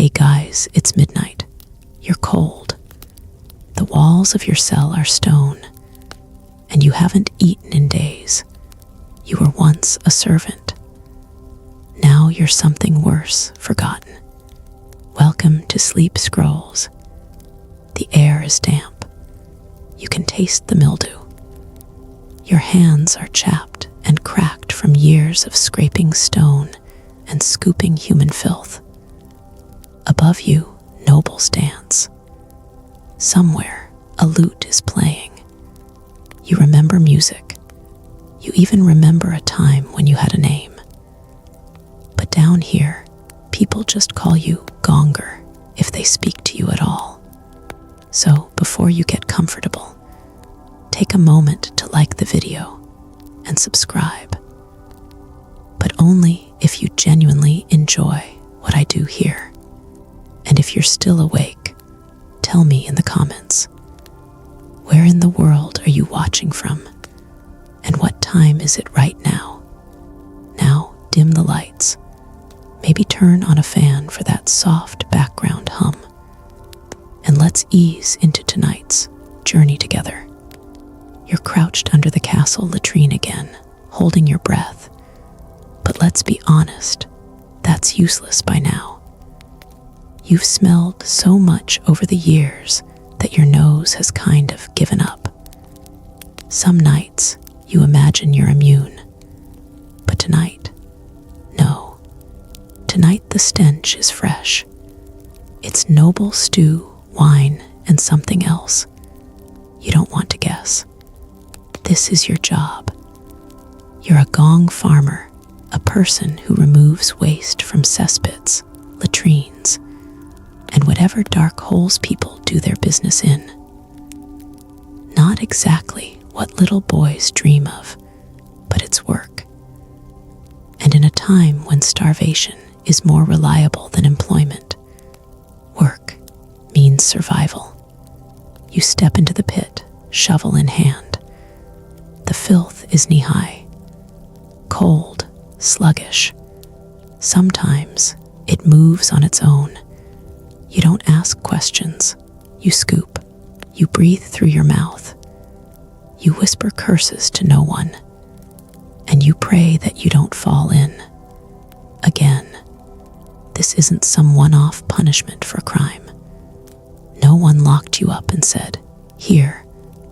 Hey guys, it's midnight. You're cold. The walls of your cell are stone, and you haven't eaten in days. You were once a servant. Now you're something worse, forgotten. Welcome to Sleep Scrolls. The air is damp. You can taste the mildew. Your hands are chapped and cracked from years of scraping stone and scooping human filth. Above you, nobles dance. Somewhere, a lute is playing. You remember music. You even remember a time when you had a name. But down here, people just call you Gonger if they speak to you at all. So, before you get comfortable, take a moment to like the video and subscribe. But only if you genuinely enjoy what I do here. And if you're still awake, tell me in the comments. Where in the world are you watching from? And what time is it right now? Now, dim the lights. Maybe turn on a fan for that soft background hum. And let's ease into tonight's journey together. You're crouched under the castle latrine again, holding your breath. But let's be honest, that's useless by now. You've smelled so much over the years that your nose has kind of given up. Some nights, you imagine you're immune. But tonight, no. Tonight the stench is fresh. It's noble stew, wine, and something else. You don't want to guess. This is your job. You're a gong farmer, a person who removes waste from cesspits, latrines, and whatever dark holes people do their business in. Not exactly what little boys dream of, but it's work. And in a time when starvation is more reliable than employment, work means survival. You step into the pit, shovel in hand. The filth is knee-high, cold, sluggish. Sometimes it moves on its own. You don't ask questions. You scoop. You breathe through your mouth. You whisper curses to no one. And you pray that you don't fall in. Again, this isn't some one-off punishment for crime. No one locked you up and said, "Here,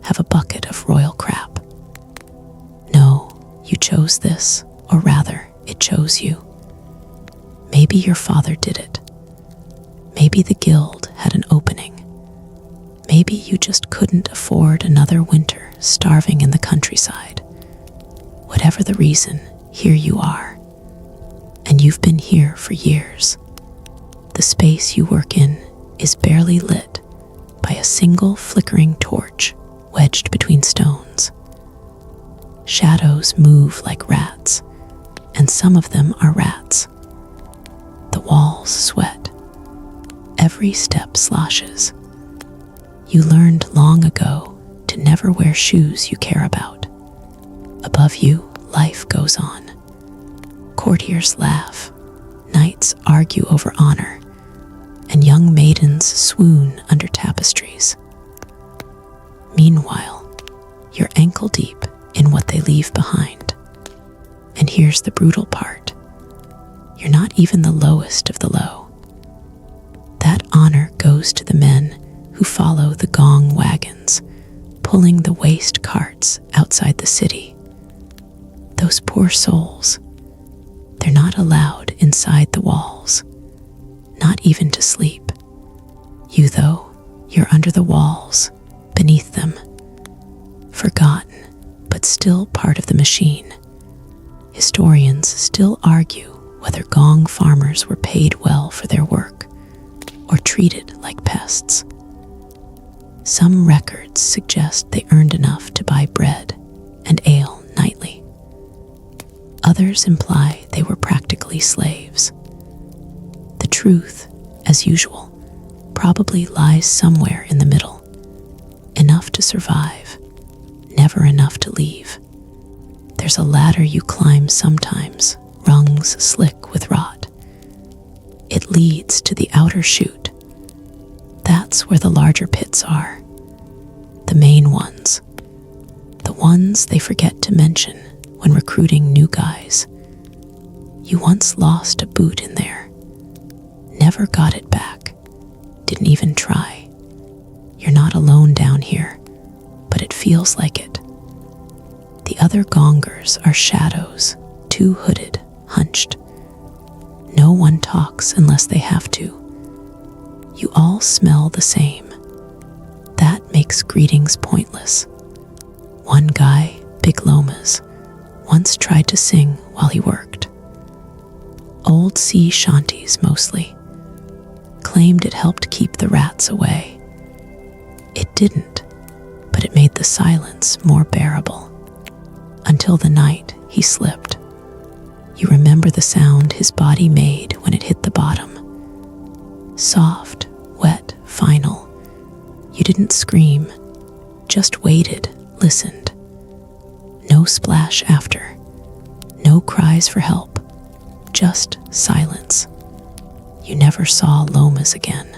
have a bucket of royal crap." No, you chose this, or rather, it chose you. Maybe your father did it. Maybe the guild had an opening. Maybe you just couldn't afford another winter starving in the countryside. Whatever the reason, here you are. And you've been here for years. The space you work in is barely lit by a single flickering torch wedged between stones. Shadows move like rats, and some of them are rats. The walls sweat. Every step sloshes. You learned long ago to never wear shoes you care about. Above you, life goes on. Courtiers laugh, knights argue over honor, and young maidens swoon under tapestries. Meanwhile, you're ankle deep in what they leave behind. And here's the brutal part. You're not even the lowest of the low. That honor goes to the men who follow the gong wagons, pulling the waste carts outside the city. Those poor souls, they're not allowed inside the walls, not even to sleep. You, though, you're under the walls, beneath them, forgotten, but still part of the machine. Historians still argue whether gong farmers were paid well for their work or treated like pests. Some records suggest they earned enough to buy bread and ale nightly. Others imply they were practically slaves. The truth, as usual, probably lies somewhere in the middle. Enough to survive, never enough to leave. There's a ladder you climb sometimes, rungs slick with rot. It leads to the outer chute. That's where the larger pits are. The main ones. The ones they forget to mention when recruiting new guys. You once lost a boot in there. Never got it back. Didn't even try. You're not alone down here, but it feels like it. The other gongers are shadows, too hooded, hunched. No one talks unless they have to. You all smell the same. That makes greetings pointless. One guy, Big Lomas, once tried to sing while he worked. Old sea shanties mostly. Claimed it helped keep the rats away. It didn't, but it made the silence more bearable. Until the night he slipped. You remember the sound his body made when it hit the bottom. Soft, wet, final. You didn't scream, just waited, listened. No splash after. No cries for help. Just silence. You never saw Lomas again.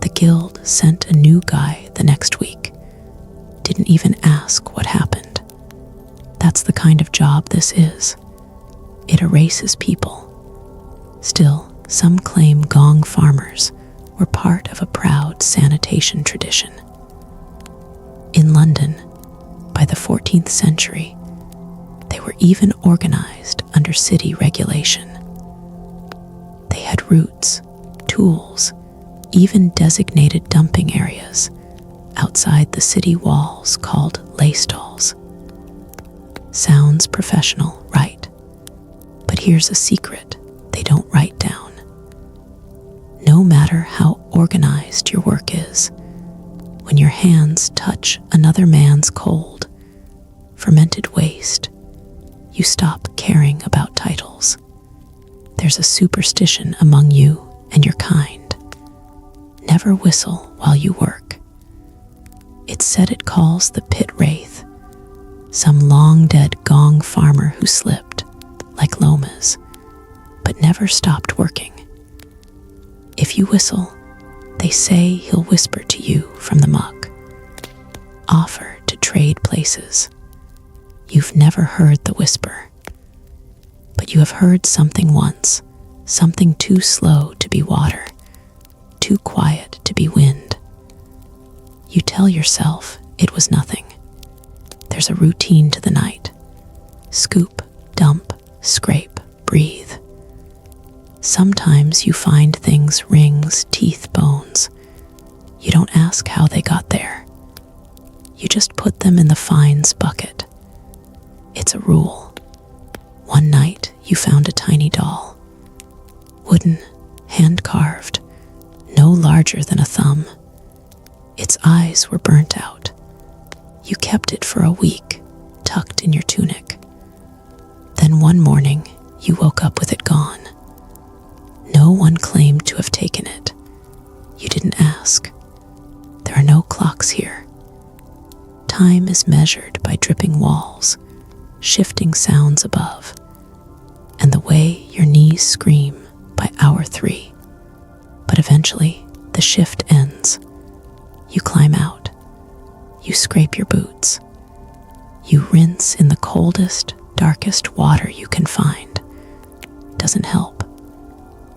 The guild sent a new guy the next week. Didn't even ask what happened. That's the kind of job this is. It erases people. Still, some claim gong farmers were part of a proud sanitation tradition. In London, by the 14th century, they were even organized under city regulation. They had routes, tools, even designated dumping areas outside the city walls called lay stalls. Sounds professional, right? But here's a secret they don't write down. No matter how organized your work is, when your hands touch another man's cold, fermented waste, you stop caring about titles. There's a superstition among you and your kind. Never whistle while you work. It's said it calls the pit wraith, some long-dead gong farmer who slipped, like Lomas, but never stopped working. If you whistle, they say he'll whisper to you from the muck. Offer to trade places. You've never heard the whisper. But you have heard something once, something too slow to be water, too quiet to be wind. You tell yourself it was nothing. There's a routine to the night. Scoop, dump, scrape, breathe. Sometimes you find things, rings, teeth, bones. You don't ask how they got there. You just put them in the fines bucket. It's a rule. One night you found a tiny doll. Wooden, hand-carved, no larger than a thumb. Its eyes were burnt out. You kept it for a week, tucked in your tunic. Then one morning, you woke up with it gone. No one claimed to have taken it. You didn't ask. There are no clocks here. Time is measured by dripping walls, shifting sounds above, and the way your knees scream by hour 3. But eventually, the shift ends. You climb out. You scrape your boots. You rinse in the coldest, darkest water you can find. Doesn't help.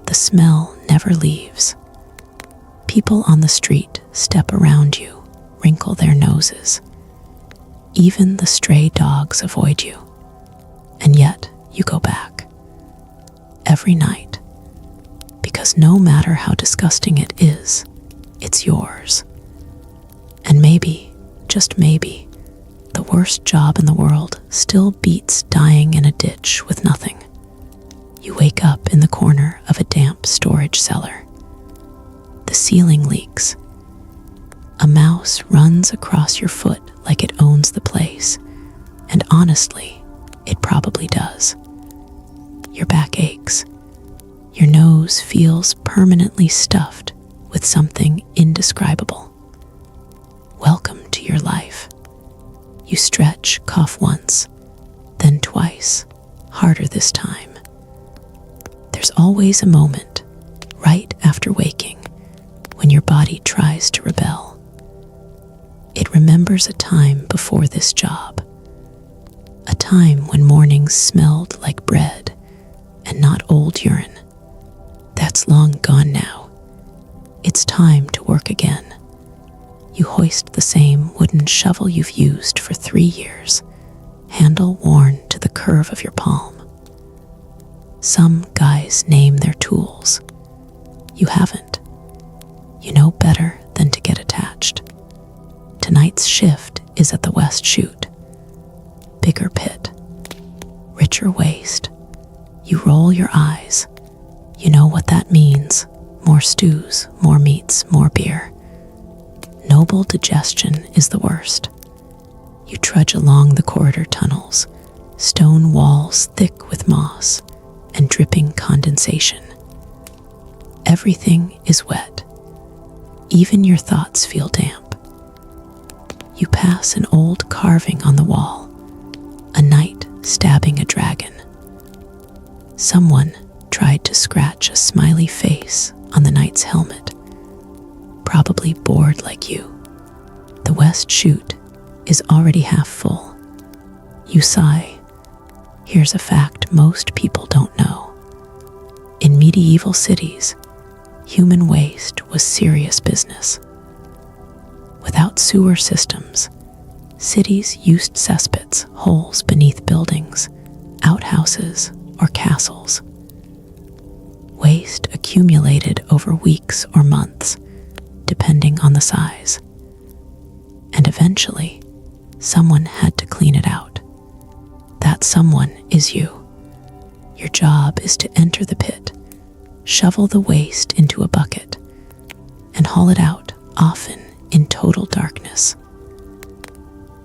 The smell never leaves. People on the street step around you, wrinkle their noses. Even the stray dogs avoid you. And yet, you go back. Every night. Because no matter how disgusting it is, it's yours. And maybe, just maybe, the worst job in the world still beats dying in a ditch with nothing. You wake up in the corner of a damp storage cellar. The ceiling leaks. A mouse runs across your foot like it owns the place, and honestly, it probably does. Your back aches. Your nose feels permanently stuffed with something indescribable. Welcome to your life. You stretch, cough once, then twice, harder this time. There's always a moment right after waking, when your body tries to rebel. It remembers a time before this job, a time when mornings smelled like bread and not old urine. That's long gone now. It's time to work again. You hoist the same wooden shovel you've used for 3 years, handle worn to the curve of your palm. Some guys name their tools. You haven't. You know better than to get attached. Tonight's shift is at the West Chute. Bigger pit, richer waste. You roll your eyes. You know what that means. More stews, more meats, more beer. Noble digestion is the worst. You trudge along the corridor tunnels, stone walls thick with moss and dripping condensation. Everything is wet. Even your thoughts feel damp. You pass an old carving on the wall, a knight stabbing a dragon. Someone tried to scratch a smiley face on the knight's helmet, probably bored like you. The West Chute is already half full. You sigh. Here's a fact most people don't know. In medieval cities, human waste was serious business. Without sewer systems, cities used cesspits, holes beneath buildings, outhouses, or castles. Waste accumulated over weeks or months, depending on the size. And eventually, someone had to clean it out. That someone is you. Your job is to enter the pit, shovel the waste into a bucket, and haul it out, often in total darkness.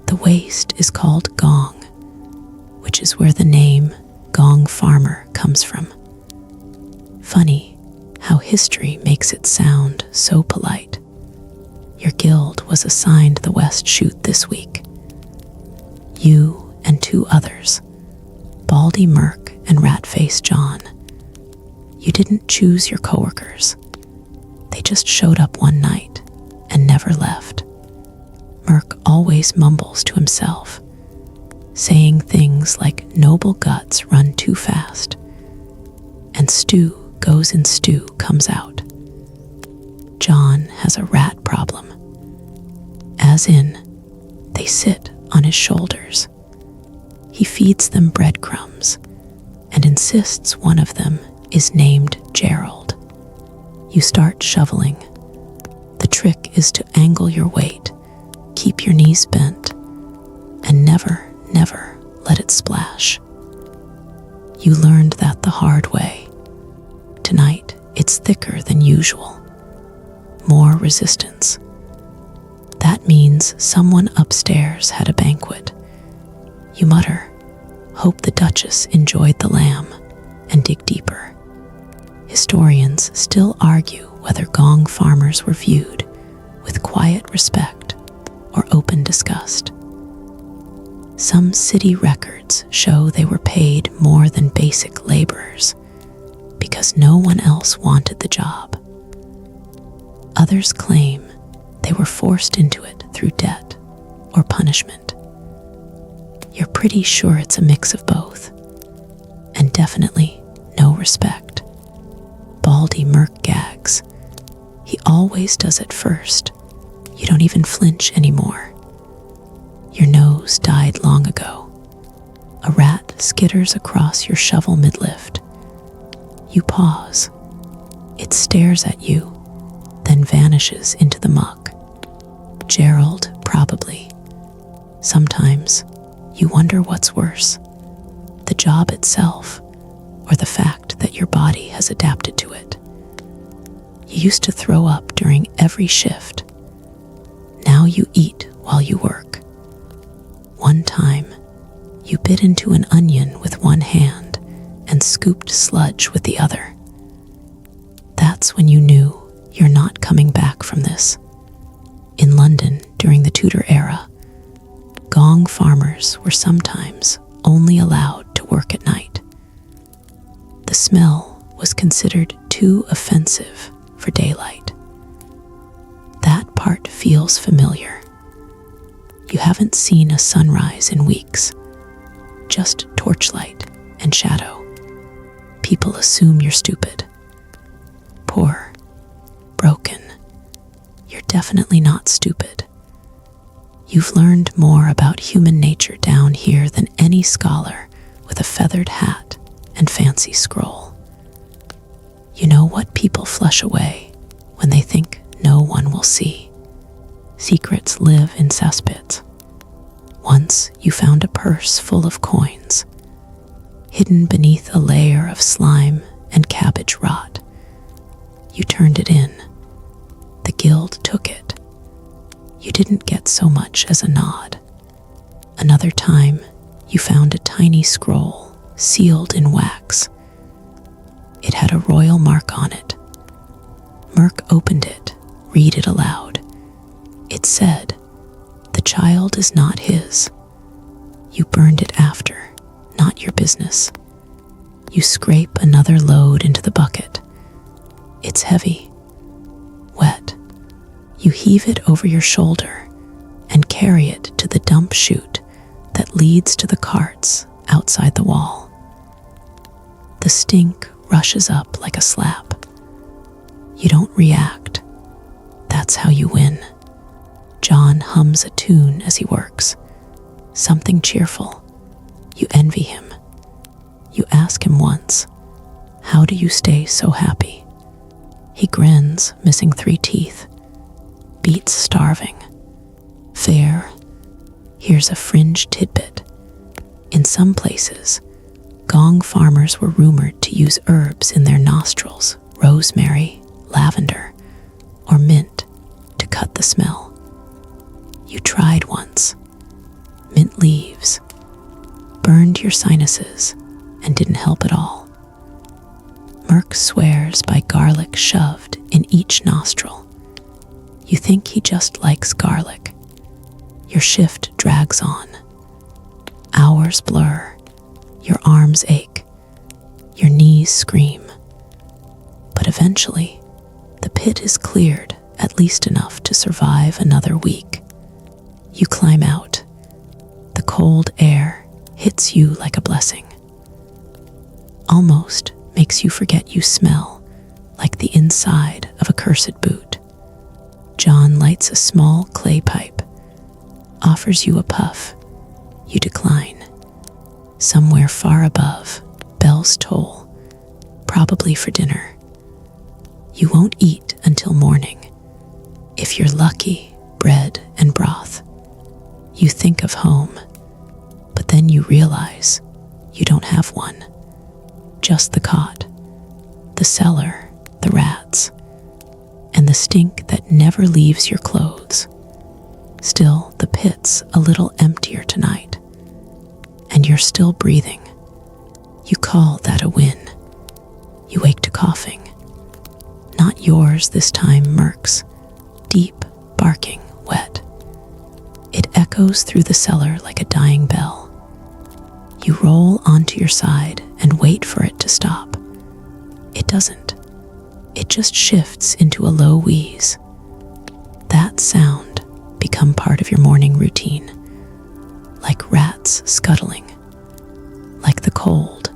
The waste is called gong, which is where the name gong farmer comes from. Funny how history makes it sound so polite. Your guild was assigned the West Chute this week. You and 2 others, Baldy Merc and Rat-Faced John. You didn't choose your coworkers. They just showed up one night and never left. Merc always mumbles to himself, saying things like noble guts run too fast, and stew goes in stew comes out. John has a rat problem, as in, they sit on his shoulders. He feeds them breadcrumbs and insists one of them is named Gerald. You start shoveling. The trick is to angle your weight, keep your knees bent, and never, never let it splash. You learned that the hard way. Tonight, it's thicker than usual. More resistance. That means someone upstairs had a banquet. You mutter, hope the Duchess enjoyed the lamb, and dig deeper. Historians still argue whether gong farmers were viewed with quiet respect or open disgust. Some city records show they were paid more than basic laborers because no one else wanted the job. Others claim they were forced into it through debt or punishment. You're pretty sure it's a mix of both, and definitely no respect. Baldy Merc gags. He always does it first. You don't even flinch anymore. Your nose died long ago. A rat skitters across your shovel mid-lift. You pause. It stares at you, then vanishes into the muck. Gerald, probably. Sometimes, you wonder what's worse, the job itself, or the fact that your body has adapted to it. You used to throw up during every shift. Now you eat while you work. One time, you bit into an onion with one hand and scooped sludge with the other. That's when you knew you're not coming back from this. In London, during the Tudor era, gong farmers were sometimes only allowed to work at night. The smell was considered too too offensive for daylight. That part feels familiar. You haven't seen a sunrise in weeks, just torchlight and shadow. People assume you're stupid, poor, broken. You're definitely not stupid. You've learned more about human nature down here than any scholar with a feathered hat and fancy scroll. You know what people flush away when they think no one will see. Secrets live in cesspits. Once you found a purse full of coins, hidden beneath a layer of slime and cabbage rot. You turned it in. The guild took it. You didn't get so much as a nod. Another time, you found a tiny scroll sealed in wax. It had a royal mark on it. Merc opened it, read it aloud. It said, "The child is not his." You burned it after, not your business. You scrape another load into the bucket. It's heavy, wet. You heave it over your shoulder and carry it to the dump chute that leads to the carts outside the wall. The stink rushes up like a slap. You don't react. That's how you win. John hums a tune as he works, something cheerful. You envy him. You ask him once, "How do you stay so happy?" He grins, missing 3 teeth. Beats starving. Fair. Here's a fringe tidbit. In some places, gong farmers were rumored to use herbs in their nostrils, rosemary, lavender, or mint, to cut the smell. You tried once. Mint leaves. Burned your sinuses and didn't help at all. Merc swears by garlic shoved in each nostril. You think he just likes garlic. Your shift drags on. Hours blur. Your arms ache. Your knees scream. But eventually, the pit is cleared at least enough to survive another week. You climb out. The cold air hits you like a blessing. Almost makes you forget you smell like the inside of a cursed boot. John lights a small clay pipe, offers you a puff. You decline. Somewhere far above, bells toll, probably for dinner. You won't eat until morning. If you're lucky, bread and broth. You think of home, but then you realize you don't have one. Just the cot, the cellar, the rats, and the stink that never leaves your clothes. Still, the pit's a little emptier tonight, and you're still breathing. You call that a win. You wake to coughing. Not yours this time, Merc's. Deep, barking, wet. It echoes through the cellar like a dying bell. You roll onto your side and wait for it to stop. It doesn't. It just shifts into a low wheeze. That sound become part of your morning routine, like rats scuttling, like the cold.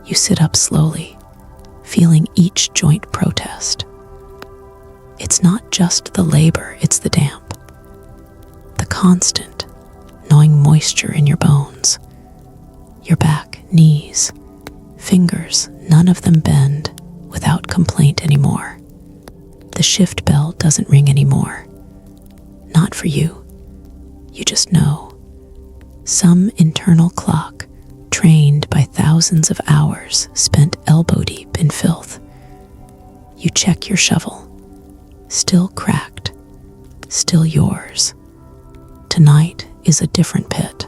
You sit up slowly, feeling each joint protest. It's not just the labor, it's the damp. The constant, gnawing moisture in your bones. Your back, knees, fingers, none of them bend without complaint anymore. The shift bell doesn't ring anymore. Not for you. You just know. Some internal clock, trained by thousands of hours spent elbow deep in filth. You check your shovel. Still cracked. Still yours. Tonight is a different pit.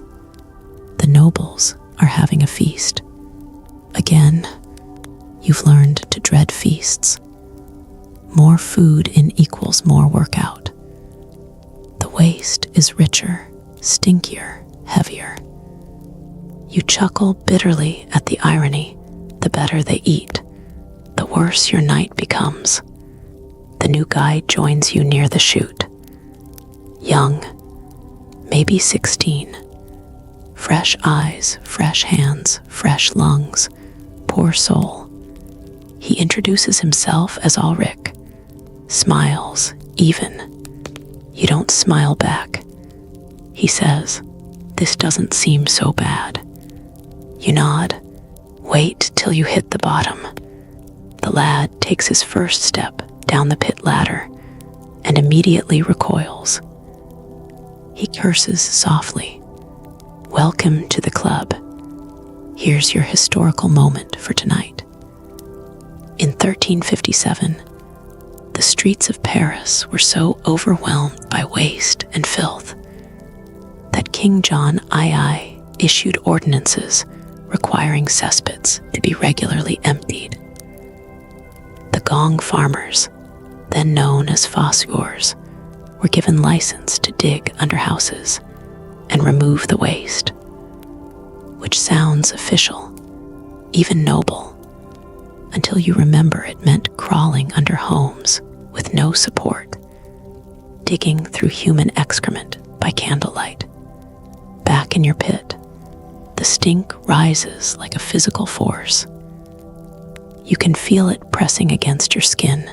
The nobles are having a feast. Again, you've learned to dread feasts. More food in equals more workout. The waste is richer, stinkier, heavier. You chuckle bitterly at the irony. The better they eat, the worse your night becomes. The new guy joins you near the chute. Young, maybe 16. Fresh eyes, fresh hands, fresh lungs. Poor soul. He introduces himself as Ulrich. Smiles, even. You don't smile back. He says, "This doesn't seem so bad." You nod. Wait till you hit the bottom. The lad takes his first step down the pit ladder and immediately recoils. He curses softly. Welcome to the club. Here's your historical moment for tonight. In 1357, the streets of Paris were so overwhelmed by waste and filth that King John II issued ordinances requiring cesspits to be regularly emptied. The gong farmers, then known as fosseurs, were given license to dig under houses and remove the waste, which sounds official, even noble, until you remember it meant crawling under homes with no support, digging through human excrement by candlelight. Back in your pit, the stink rises like a physical force. You can feel it pressing against your skin.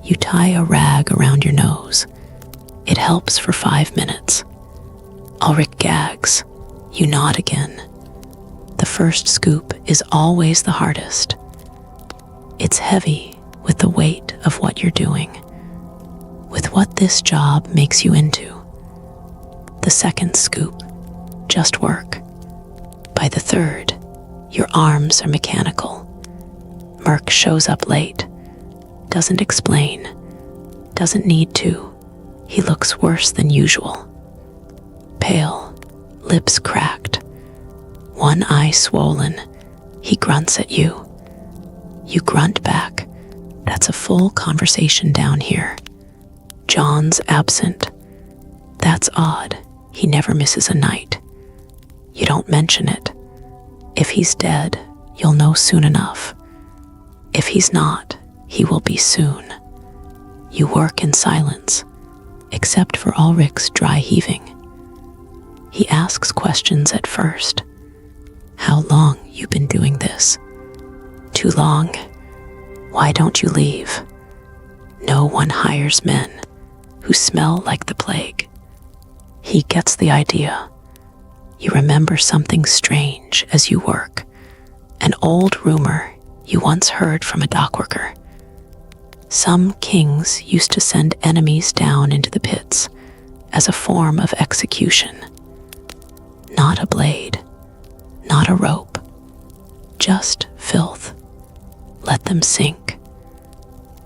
You tie a rag around your nose. It helps for 5 minutes. Ulrich gags. You nod again. The first scoop is always the hardest. It's heavy with the weight of what you're doing, with what this job makes you into. The second scoop, just work. By the third, your arms are mechanical. Merc shows up late, doesn't explain, doesn't need to. He looks worse than usual. Pale, lips cracked, one eye swollen. He grunts at you. You grunt back. That's a full conversation down here. John's absent. That's odd. He never misses a night. You don't mention it. If he's dead, you'll know soon enough. If he's not, he will be soon. You work in silence, except for Ulrich's dry heaving. He asks questions at first. How long you been doing this? Too long. Why don't you leave? No one hires men who smell like the plague. He gets the idea. You remember something strange as you work, an old rumor you once heard from a dockworker. Some kings used to send enemies down into the pits as a form of execution. Not a blade, not a rope, just filth. Let them sink.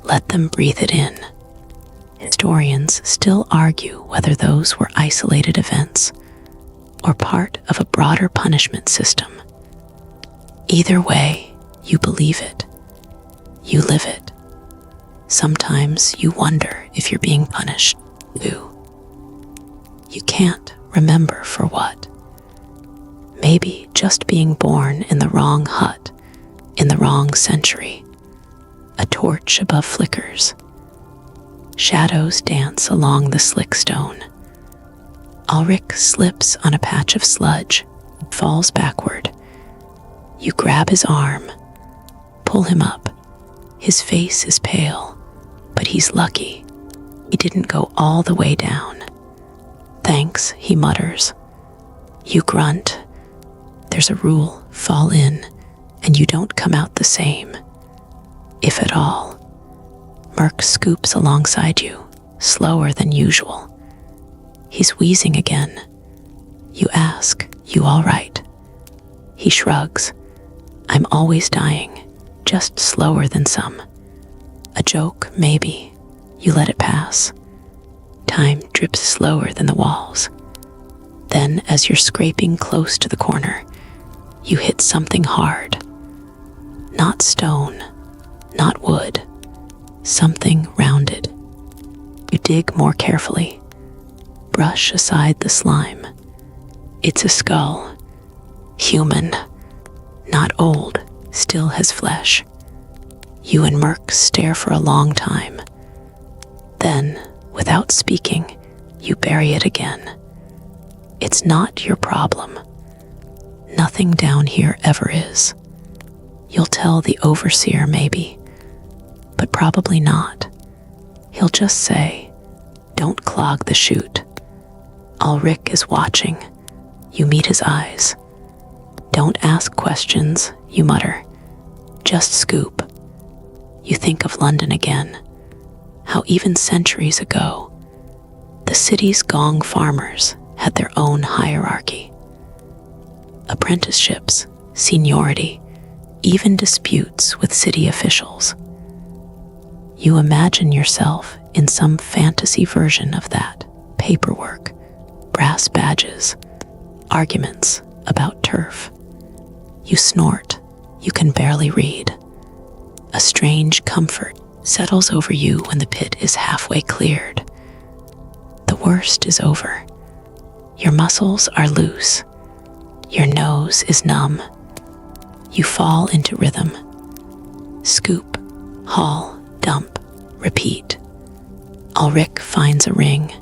Let them breathe it in. Historians still argue whether those were isolated events or part of a broader punishment system. Either way, you believe it. You live it. Sometimes you wonder if you're being punished too. You can't remember for what. Maybe just being born in the wrong hut, in the wrong century. A torch above flickers. Shadows dance along the slick stone. Ulrich slips on a patch of sludge, falls backward. You grab his arm, pull him up. His face is pale, but he's lucky. He didn't go all the way down. Thanks, he mutters. You grunt. There's a rule, fall in, and you don't come out the same, if at all. Merc scoops alongside you, slower than usual. He's wheezing again. You ask, you all right? He shrugs. I'm always dying, just slower than some. A joke, maybe. You let it pass. Time drips slower than the walls. Then, as you're scraping close to the corner, you hit something hard. Not stone, not wood, something rounded. You dig more carefully, brush aside the slime. It's a skull, human, not old, still has flesh. You and Merc stare for a long time. Then, without speaking, you bury it again. It's not your problem. Nothing down here ever is. You'll tell the overseer maybe, but probably not. He'll just say, "Don't clog the chute." Ulrich is watching. You meet his eyes. "Don't ask questions," you mutter. "Just scoop." You think of London again. How even centuries ago, the city's gong farmers had their own hierarchy. Apprenticeships, seniority, even disputes with city officials. You imagine yourself in some fantasy version of that. Paperwork, brass badges, arguments about turf. You snort. You can barely read. A strange comfort settles over you when the pit is halfway cleared. The worst is over. Your muscles are loose. Your nose is numb. You fall into rhythm. Scoop, haul, dump, repeat. Ulrich finds a ring,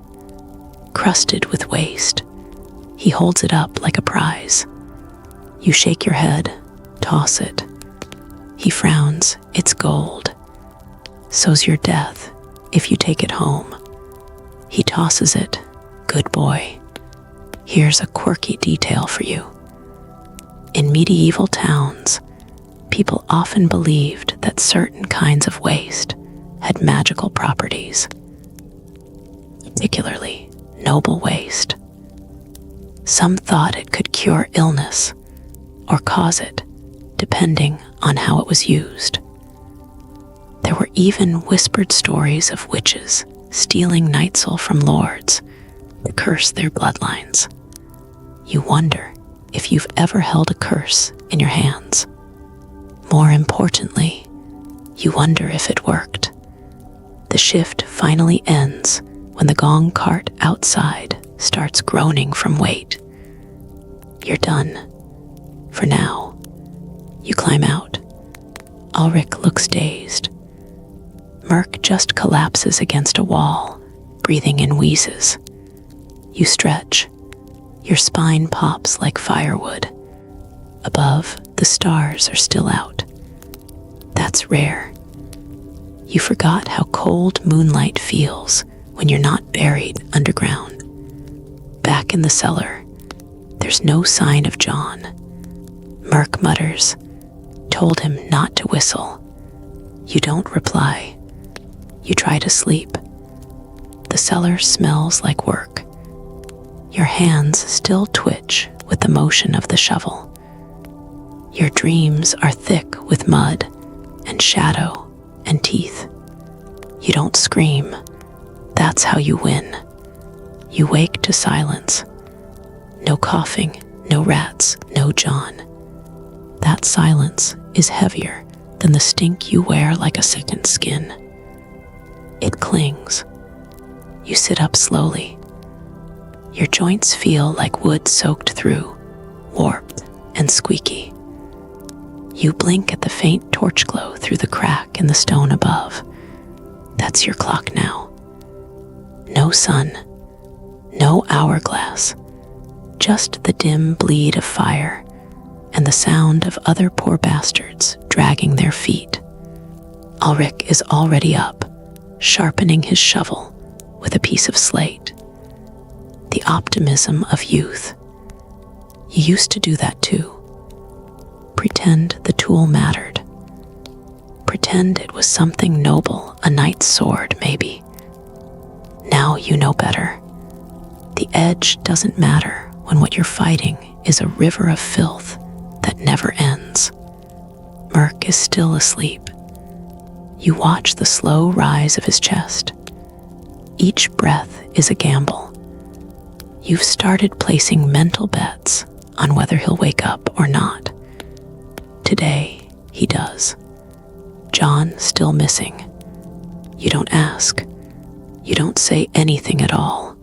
crusted with waste. He holds it up like a prize. You shake your head, toss it. He frowns. It's gold. So's your death if you take it home. He tosses it. Good boy. Here's a quirky detail for you. In medieval towns, people often believed that certain kinds of waste had magical properties, particularly noble waste. Some thought it could cure illness or cause it, depending on how it was used. There were even whispered stories of witches stealing nightsel from lords to curse their bloodlines. You wonder if you've ever held a curse in your hands. More importantly, you wonder if it worked. The shift finally ends when the gong cart outside starts groaning from weight. You're done. For now. You climb out. Ulrich looks dazed. Merc just collapses against a wall, breathing in wheezes. You stretch. Your spine pops like firewood. Above, the stars are still out. That's rare. You forgot how cold moonlight feels when you're not buried underground. Back in the cellar, there's no sign of John. Merc mutters, "Told him not to whistle." You don't reply. You try to sleep. The cellar smells like work. Your hands still twitch with the motion of the shovel. Your dreams are thick with mud and shadow and teeth. You don't scream. That's how you win. You wake to silence. No coughing, no rats, no John. That silence is heavier than the stink you wear like a second skin. It clings. You sit up slowly. Your joints feel like wood soaked through, warped and squeaky. You blink at the faint torch glow through the crack in the stone above. That's your clock now. No sun, no hourglass, just the dim bleed of fire and the sound of other poor bastards dragging their feet. Ulrich is already up, sharpening his shovel with a piece of slate. The optimism of youth. You used to do that too. Pretend the tool mattered. Pretend it was something noble, a knight's sword, maybe. Now you know better. The edge doesn't matter when what you're fighting is a river of filth that never ends. Merc is still asleep. You watch the slow rise of his chest. Each breath is a gamble. You've started placing mental bets on whether he'll wake up or not. Today, he does. John still missing. You don't ask. You don't say anything at all.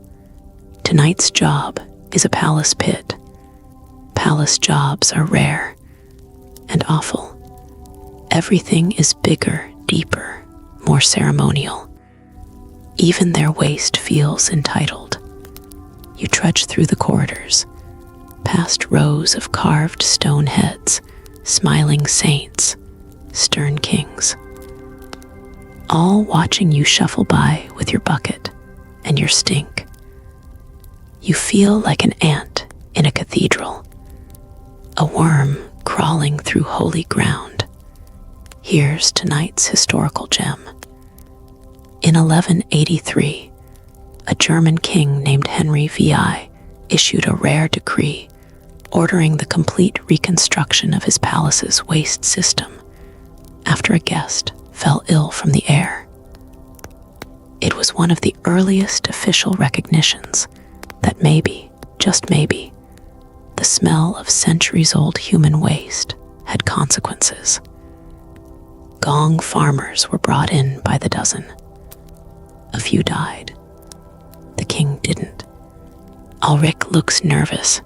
Tonight's job is a palace pit. Palace jobs are rare and awful. Everything is bigger, deeper, more ceremonial. Even their waste feels entitled. You trudge through the corridors, past rows of carved stone heads, smiling saints, stern kings, all watching you shuffle by with your bucket and your stink. You feel like an ant in a cathedral, a worm crawling through holy ground. Here's tonight's historical gem. In 1183, a German king named Henry VI issued a rare decree ordering the complete reconstruction of his palace's waste system after a guest fell ill from the air. It was one of the earliest official recognitions that maybe, just maybe, the smell of centuries-old human waste had consequences. Gong farmers were brought in by the dozen. A few died. The king didn't. Ulrich looks nervous.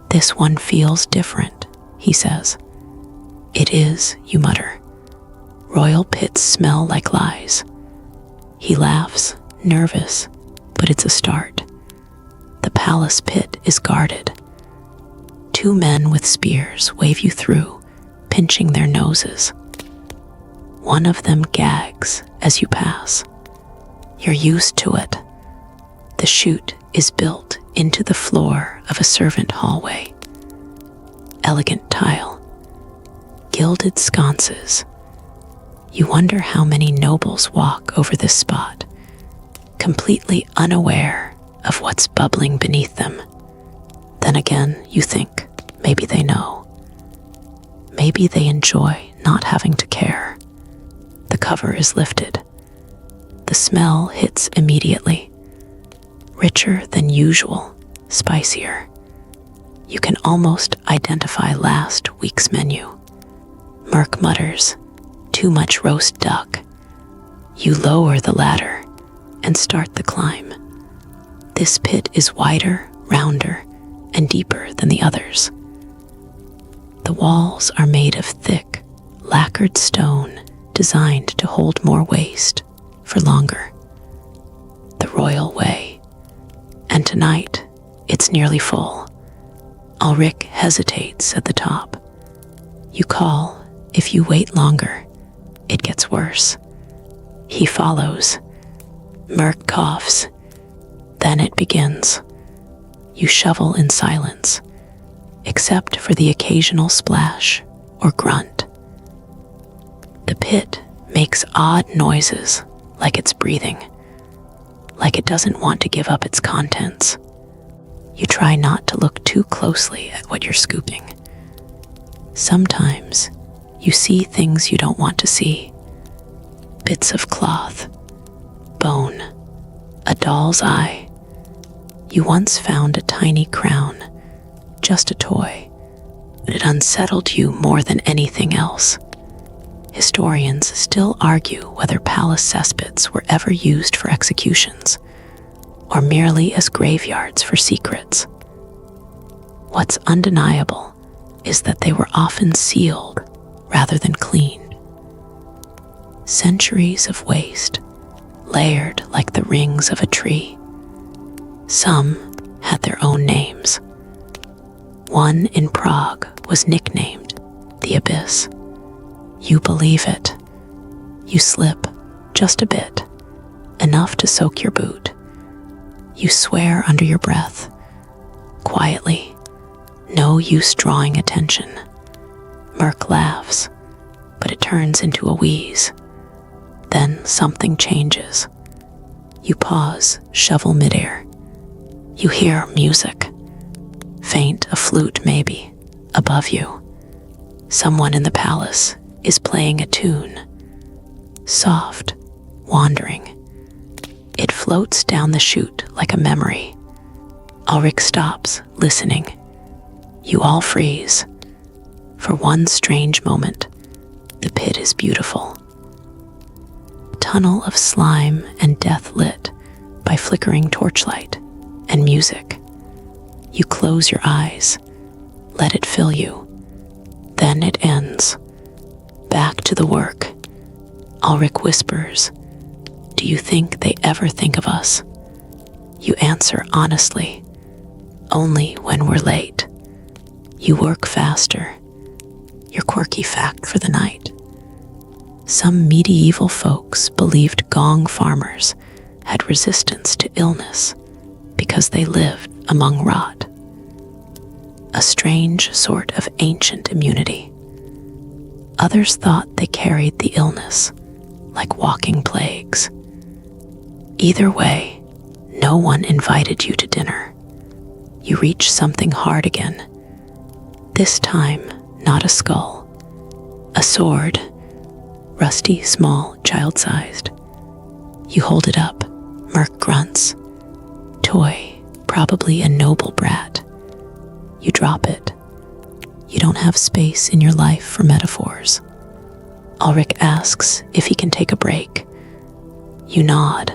"This one feels different," he says. "It is," you mutter. "Royal pits smell like lies." He laughs, nervous, but it's a start. The palace pit is guarded. 2 men with spears wave you through, pinching their noses. One of them gags as you pass. You're used to it. The chute is built into the floor of a servant hallway. Elegant tile, gilded sconces. You wonder how many nobles walk over this spot, completely unaware of what's bubbling beneath them. Then again, you think, maybe they know. Maybe they enjoy not having to care. The cover is lifted. The smell hits immediately. Richer than usual, spicier. You can almost identify last week's menu. Merc mutters, "Too much roast duck." You lower the ladder and start the climb. This pit is wider, rounder, and deeper than the others. The walls are made of thick, lacquered stone designed to hold more waste for longer. The royal way. And tonight, it's nearly full. Ulrich hesitates at the top. You call. If you wait longer, it gets worse. He follows. Merc coughs. Then it begins. You shovel in silence, except for the occasional splash or grunt. The pit makes odd noises, like it's breathing, like it doesn't want to give up its contents. You try not to look too closely at what you're scooping. Sometimes you see things you don't want to see. Bits of cloth, bone, a doll's eye. You once found a tiny crown, just a toy, but it unsettled you more than anything else. Historians still argue whether palace cesspits were ever used for executions, or merely as graveyards for secrets. What's undeniable is that they were often sealed rather than cleaned. Centuries of waste, layered like the rings of a tree. Some had their own names. One in Prague was nicknamed the Abyss. You believe it. You slip just a bit, enough to soak your boot. You swear under your breath, quietly, no use drawing attention. Merc laughs, but it turns into a wheeze. Then something changes. You pause, shovel midair. You hear music. Faint, a flute maybe, above you. Someone in the palace is playing a tune. Soft, wandering. It floats down the chute like a memory. Ulrich stops, listening. You all freeze. For one strange moment, the pit is beautiful. A tunnel of slime and death lit by flickering torchlight and music. You close your eyes, let it fill you. Then it ends. back to the work. Ulrich whispers, "Do you think they ever think of us?" You answer honestly, "Only when we're late." You work faster. Your quirky fact for the night. Some medieval folks believed gong farmers had resistance to illness because they lived among rot. A strange sort of ancient immunity. Others thought they carried the illness, like walking plagues. Either way, no one invited you to dinner. You reach something hard again. This time, not a skull. A sword, rusty, small, child-sized. You hold it up. Merc grunts. Toy, probably a noble brat. You drop it. You don't have space in your life for metaphors. Ulrich asks if he can take a break. You nod.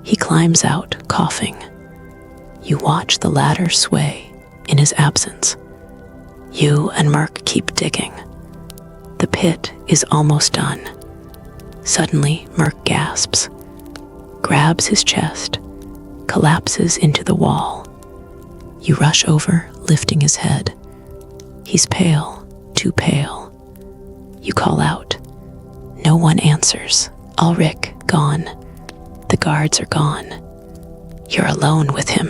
He climbs out, coughing. You watch the ladder sway in his absence. You and Merc keep digging. The pit is almost done. Suddenly, Merc gasps, grabs his chest, collapses into the wall. You rush over, lifting his head. He's pale, too pale. You call out. No one answers. Ulrich, gone. The guards are gone. You're alone with him.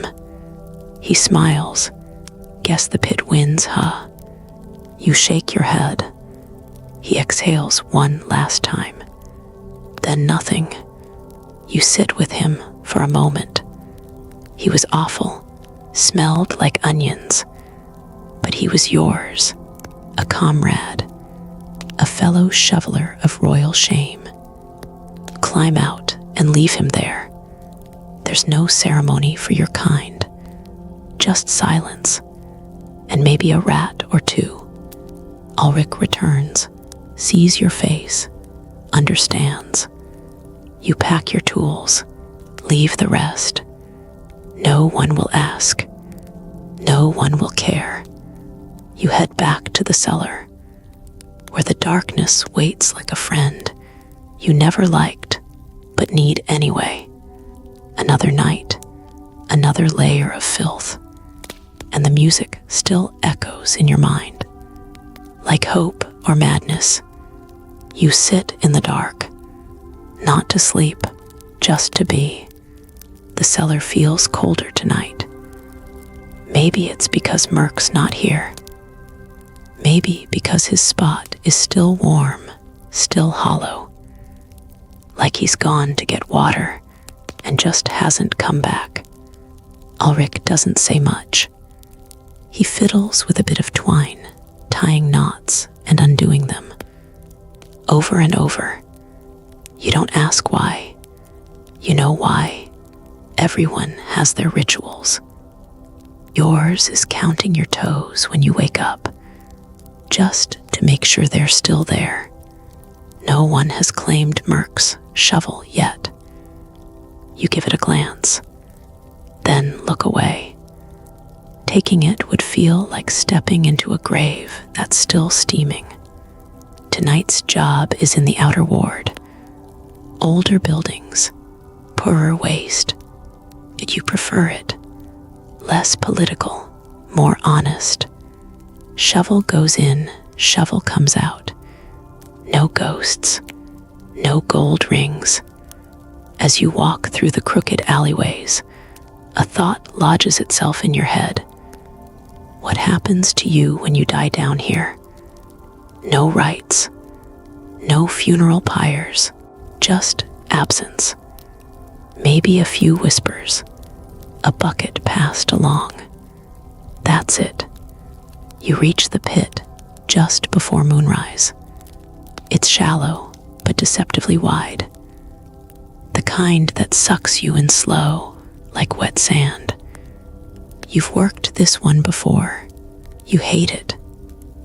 He smiles. Guess the pit wins, huh? You shake your head. He exhales one last time. Then nothing. You sit with him for a moment. He was awful, smelled like onions. But he was yours, a comrade, a fellow shoveler of royal shame. Climb out and leave him there. There's no ceremony for your kind, just silence, and maybe a rat or two. Ulrich returns, sees your face, understands. You pack your tools, leave the rest. No one will ask. No one will care. You head back to the cellar, where the darkness waits like a friend you never liked, but need anyway. Another night, another layer of filth, and the music still echoes in your mind. Like hope or madness, you sit in the dark, not to sleep, just to be. The cellar feels colder tonight. Maybe it's because Merc's not here. Maybe because his spot is still warm, still hollow. Like he's gone to get water and just hasn't come back. Ulrich doesn't say much. He fiddles with a bit of twine, tying knots and undoing them. Over and over. You don't ask why. You know why. Everyone has their rituals. Yours is counting your toes when you wake up, just to make sure they're still there. No one has claimed Merc's shovel yet. You give it a glance, then look away. Taking it would feel like stepping into a grave that's still steaming. Tonight's job is in the outer ward. Older buildings, poorer waste. Did you prefer it? Less political, more honest. Shovel goes in, shovel comes out. No ghosts, no gold rings. As you walk through the crooked alleyways, a thought lodges itself in your head. What happens to you when you die down here? No rites, no funeral pyres, just absence. Maybe a few whispers, a bucket passed along. That's it. You reach the pit just before moonrise. It's shallow, but deceptively wide. The kind that sucks you in slow, like wet sand. You've worked this one before. You hate it.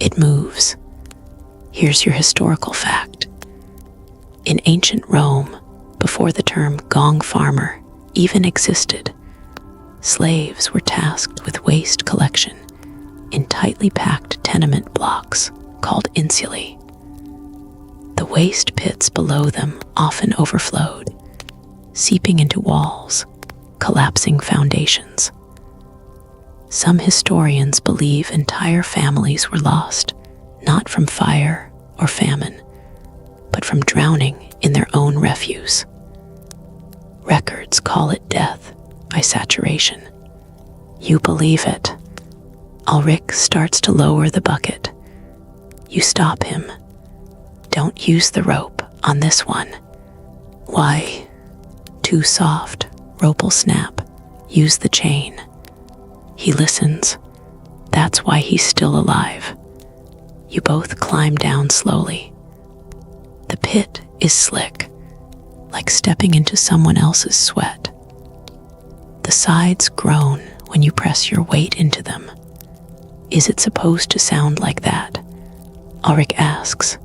It moves. Here's your historical fact. In ancient Rome, before the term gong farmer even existed, slaves were tasked with waste collection in tightly packed tenement blocks called insulae. The waste pits below them often overflowed, seeping into walls, collapsing foundations. Some historians believe entire families were lost, not from fire or famine, but from drowning in their own refuse. Records call it death by saturation. You believe it. Ulrich starts to lower the bucket. You stop him. Don't use the rope on this one. Why? Too soft. Rope will snap. Use the chain. He listens. That's why he's still alive. You both climb down slowly. The pit is slick, like stepping into someone else's sweat. The sides groan when you press your weight into them. Is it supposed to sound like that? Ulrich asks.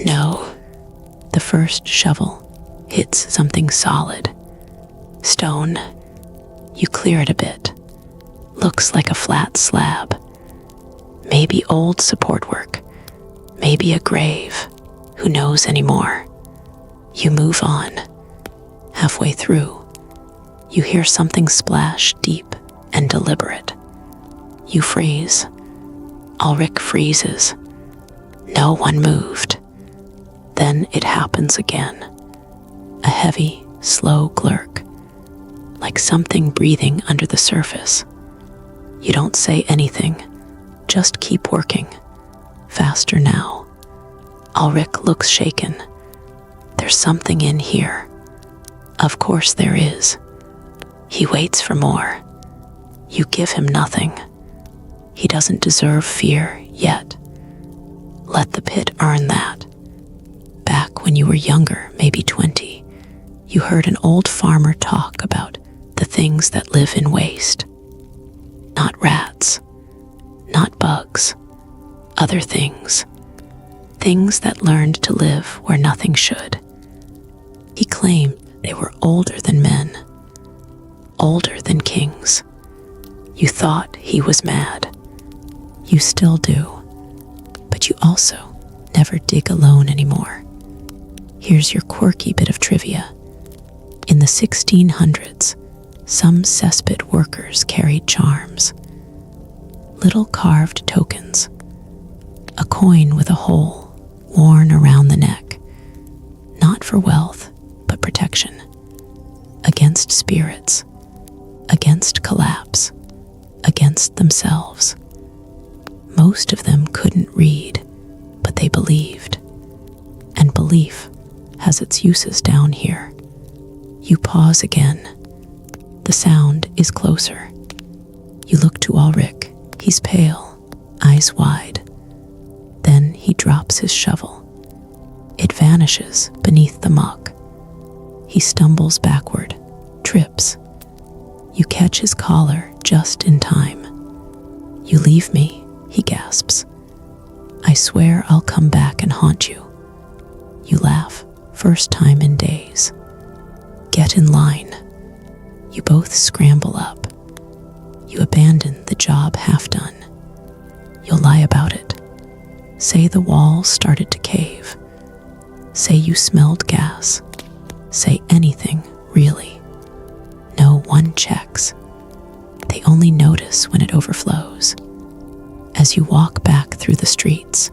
No. The first shovel hits something solid. Stone. You clear it a bit. Looks like a flat slab. Maybe old support work. Maybe a grave. Who knows anymore? You move on. Halfway through, you hear something splash deep and deliberate. You freeze. Ulrich freezes. No one moved. Then it happens again. A heavy, slow glurk, like something breathing under the surface. You don't say anything, just keep working. Faster now. Ulrich looks shaken. There's something in here. Of course there is. He waits for more. You give him nothing. He doesn't deserve fear yet. Let the pit earn that. Back when you were younger, maybe 20, you heard an old farmer talk about the things that live in waste. Not rats, not bugs, other things. Things that learned to live where nothing should. He claimed they were older than men, older than kings. You thought he was mad. You still do, but you also never dig alone anymore. Here's your quirky bit of trivia. In the 1600s, some cesspit workers carried charms, little carved tokens, a coin with a hole worn around the neck, not for wealth, but protection, against spirits, against collapse, against themselves. Most of them couldn't read, but they believed, and belief has its uses down here. You pause again. The sound is closer. You look to Ulrich. He's pale, eyes wide. Then he drops his shovel. It vanishes beneath the muck. He stumbles backward, trips. You catch his collar just in time. You leave me, he gasps. I swear I'll come back and haunt you. You laugh, first time in days. Get in line. You both scramble up. You abandon the job half done. You'll lie about it. Say the walls started to cave. Say you smelled gas. Say anything, really. No one checks. They only notice when it overflows. As you walk back through the streets,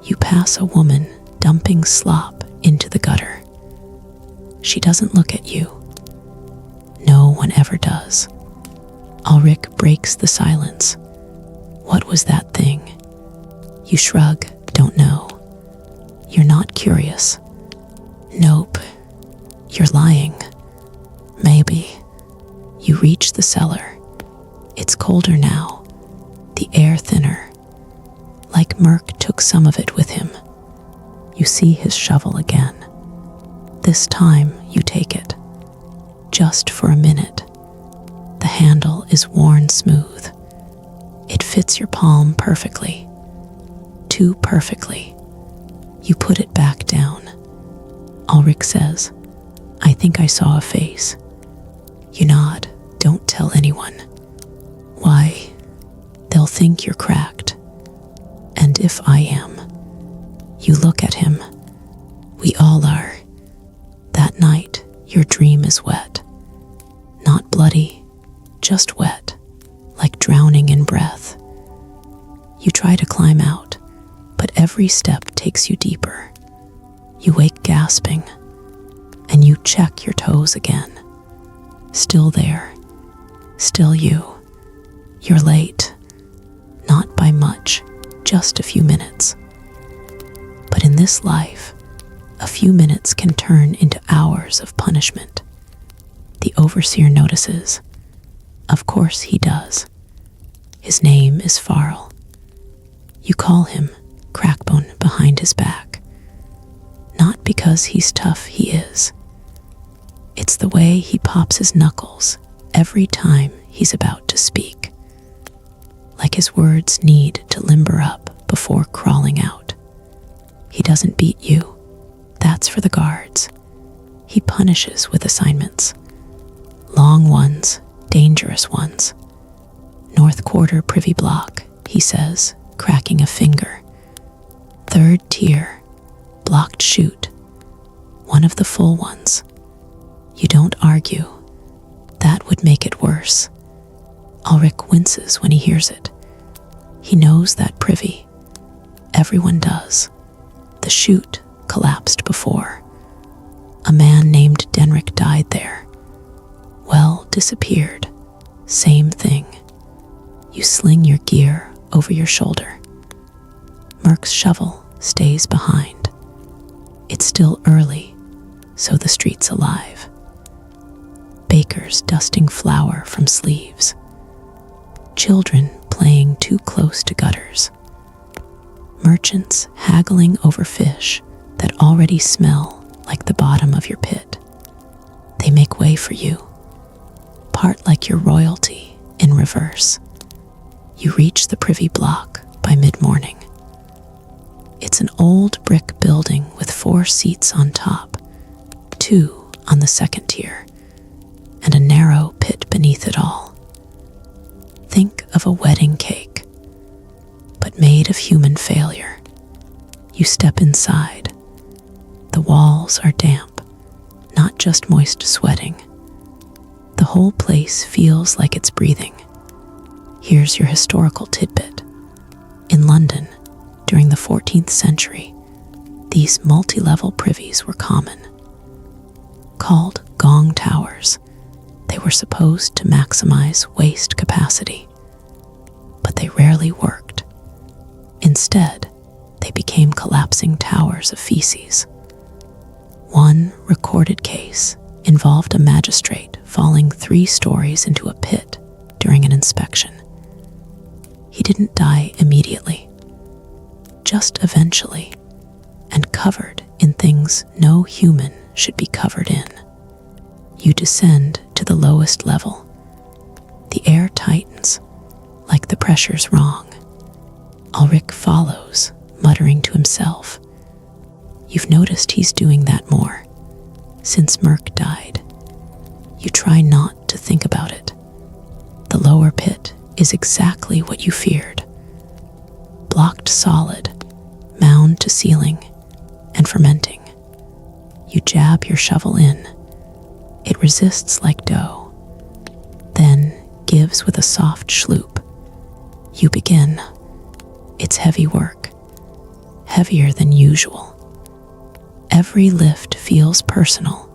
you pass a woman dumping slop into the gutter. She doesn't look at you. No one ever does. Ulrich breaks the silence. What was that thing? You shrug, don't know. You're not curious. Nope. You're lying. Maybe. You reach the cellar. It's colder now. The air thinner. Like Merc took some of it with him. You see his shovel again. This time you take it. Just for a minute. The handle is worn smooth. It fits your palm perfectly. Too perfectly. You put it back down. Ulrich says, I think I saw a face. You nod. Don't tell anyone. Why? They'll think you're cracked. And if I am. You look at him. We all are. That night, your dream is wet. Not bloody, just wet, like drowning in breath. You try to climb out, but every step takes you deeper. You wake gasping, and you check your toes again. Still there, still you. You're late, not by much, just a few minutes. But in this life, a few minutes can turn into hours of punishment. The overseer notices. Of course he does. His name is Farrell. You call him Crackbone behind his back. Not because he's tough, he is. It's the way he pops his knuckles every time he's about to speak. Like his words need to limber up before crawling out. He doesn't beat you. That's for the guards. He punishes with assignments. Long ones, dangerous ones. North Quarter Privy Block, he says, cracking a finger. Third tier, blocked chute. One of the full ones. You don't argue. That would make it worse. Ulrich winces when he hears it. He knows that privy. Everyone does. The chute collapsed before. A man named Denrick died there. Well, disappeared. Same thing. You sling your gear over your shoulder. Merc's shovel stays behind. It's still early, so the street's alive. Bakers dusting flour from sleeves. Children playing too close to gutters. Merchants haggling over fish that already smell like the bottom of your pit. They make way for you. Part like your royalty in reverse. You reach the privy block by mid-morning. It's an old brick building with 4 seats on top, 2 on the second tier, and a narrow pit beneath it all. Think of a wedding cake, but made of human failure. You step inside. The walls are damp, not just moist sweating. The whole place feels like it's breathing. Here's your historical tidbit. In London, during the 14th century, these multi-level privies were common. Called gong towers, they were supposed to maximize waste capacity. But they rarely worked. Instead, they became collapsing towers of feces. One recorded case involved a magistrate falling 3 stories into a pit during an inspection. He didn't die immediately, just eventually, and covered in things no human should be covered in. You descend to the lowest level. The air tightens, like the pressure's wrong. Ulrich follows, muttering to himself. You've noticed he's doing that more since Merc died. You try not to think about it. The lower pit is exactly what you feared. Blocked solid, mound to ceiling, and fermenting. You jab your shovel in. It resists like dough, then gives with a soft schloop. You begin. It's heavy work, heavier than usual. Every lift feels personal,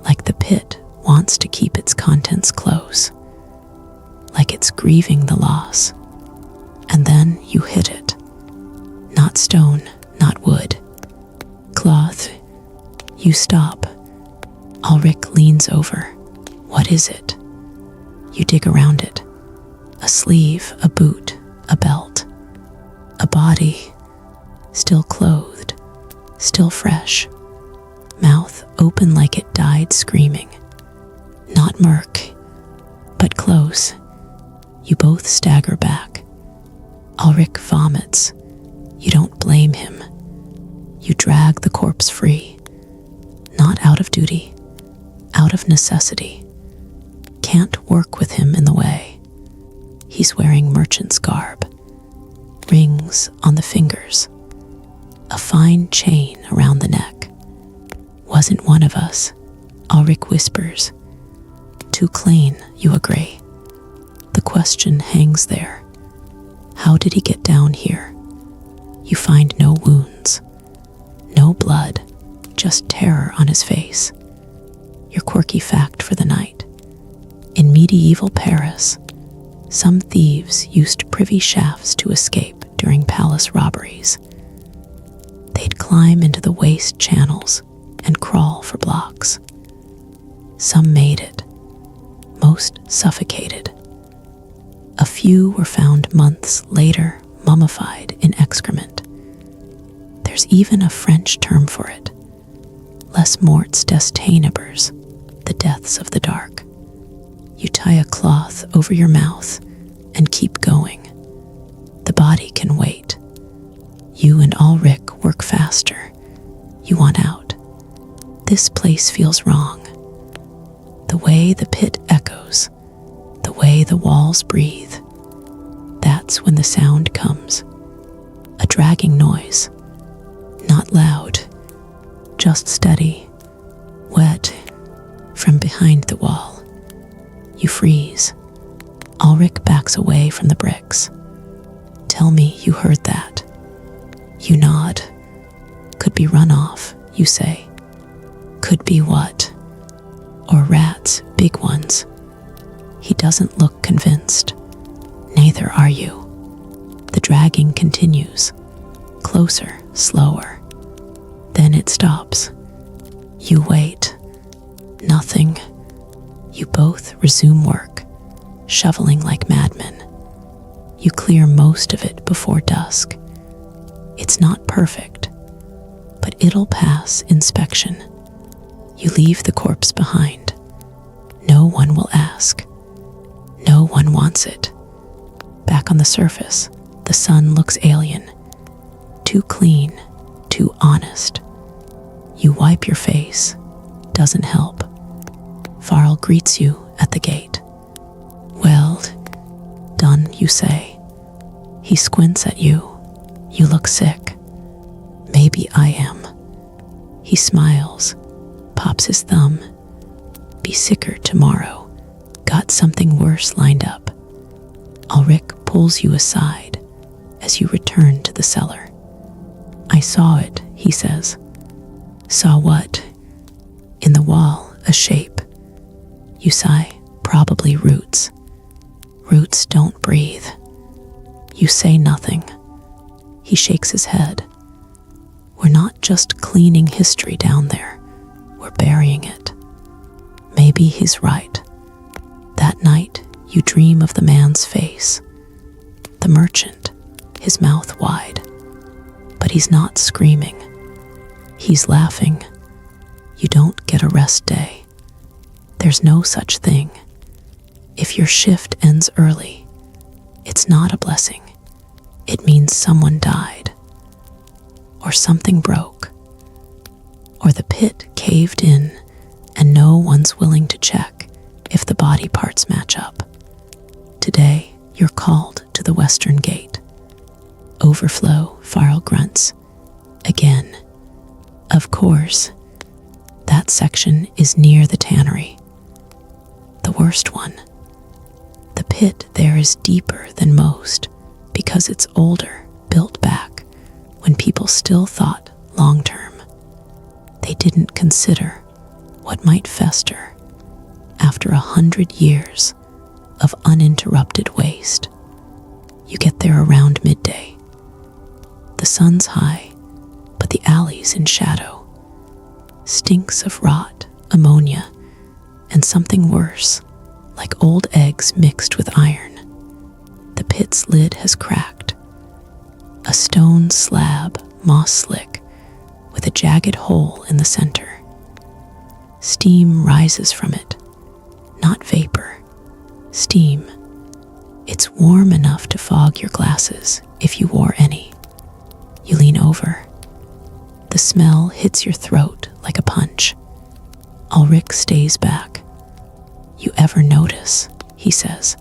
like the pit wants to keep its contents close, like it's grieving the loss. And then you hit it. Not stone, not wood. Cloth. You stop. Ulrich leans over. What is it? You dig around it. A sleeve, a boot, a belt. A body, still clothed, still fresh. Mouth open like it died screaming. Not Merc, but close. You both stagger back. Ulrich vomits. You don't blame him. You drag the corpse free. Not out of duty, out of necessity. Can't work with him in the way. He's wearing merchant's garb. Rings on the fingers. A fine chain around the neck. wasn't one of us, Ulrich whispers. Too clean, you agree. The question hangs there. How did he get down here? You find no wounds, no blood, just terror on his face. Your quirky fact for the night. In medieval Paris, some thieves used privy shafts to escape during palace robberies. They'd climb into the waste channels and crawl for blocks. Some made it, most suffocated. A few were found months later, mummified in excrement. There's even a French term for it. Les morts des ténèbres, the deaths of the dark. You tie a cloth over your mouth and keep going. The body can wait. You and Ulrich work faster. You want out. This place feels wrong. The way the pit echoes, the way the walls breathe. That's when the sound comes. A dragging noise. Not loud, just steady, wet, from behind the wall. You freeze. Ulrich backs away from the bricks. Tell me you heard that. You nod. Could be runoff, you say. Could be what? Or rats, big ones. He doesn't look convinced. Neither are you. The dragging continues. Closer, slower. Then it stops. You wait. Nothing. You both resume work, shoveling like madmen. You clear most of it before dusk. It's not perfect, but it'll pass inspection. You leave the corpse behind. No one will ask. No one wants it. Back on the surface, the sun looks alien. Too clean, too honest. You wipe your face. Doesn't help. Farrell greets you at the gate. Well, done, you say. He squints at you. You look sick. Maybe I am. He smiles, pops his thumb. Be sicker tomorrow. Got something worse lined up. Ulrich pulls you aside as you return to the cellar. I saw it, he says. Saw what? In the wall, a shape. You sigh, probably roots. Roots don't breathe. You say nothing. He shakes his head. We're not just cleaning history down there. We're burying it. Maybe he's right. That night, you dream of the man's face. The merchant, his mouth wide. But he's not screaming. He's laughing. You don't get a rest day. There's no such thing. If your shift ends early, it's not a blessing. It means someone died. Or something broke. Or the pit caved in and no one's willing to check if the body parts match up. Today, you're called to the western gate. Overflow, Farrell grunts. Again. Of course, that section is near the tannery. The worst one. The pit there is deeper than most because it's older, built back when people still thought long-term. They didn't consider what might fester after 100 years of uninterrupted waste. You get there around midday. The sun's high, but the alley's in shadow. Stinks of rot, ammonia, and something worse, like old eggs mixed with iron. The pit's lid has cracked. A stone slab, moss slick, with a jagged hole in the center. Steam rises from it. Not vapor. Steam. It's warm enough to fog your glasses, if you wore any. You lean over. The smell hits your throat like a punch. Ulrich stays back. You ever notice, he says,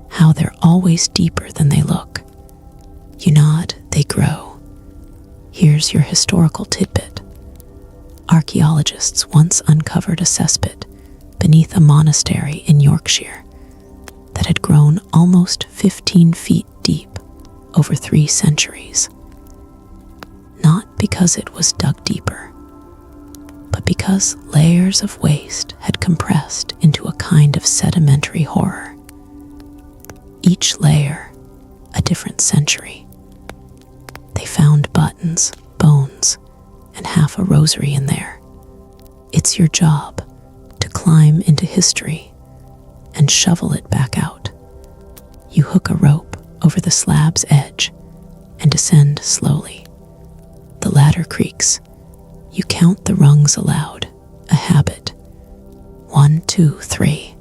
how they're always deeper than they look? You nod, they grow. Here's your historical tidbit. Archaeologists once uncovered a cesspit beneath a monastery in Yorkshire that had grown almost 15 feet deep over 3 centuries. Not because it was dug deeper, but because layers of waste had compressed into a kind of sedimentary horror. Each layer a different century. They found buttons, bones, and half a rosary in there. It's your job to climb into history and shovel it back out. You hook a rope over the slab's edge and descend slowly. The ladder creaks. You count the rungs aloud, a habit. 1, 2, 3.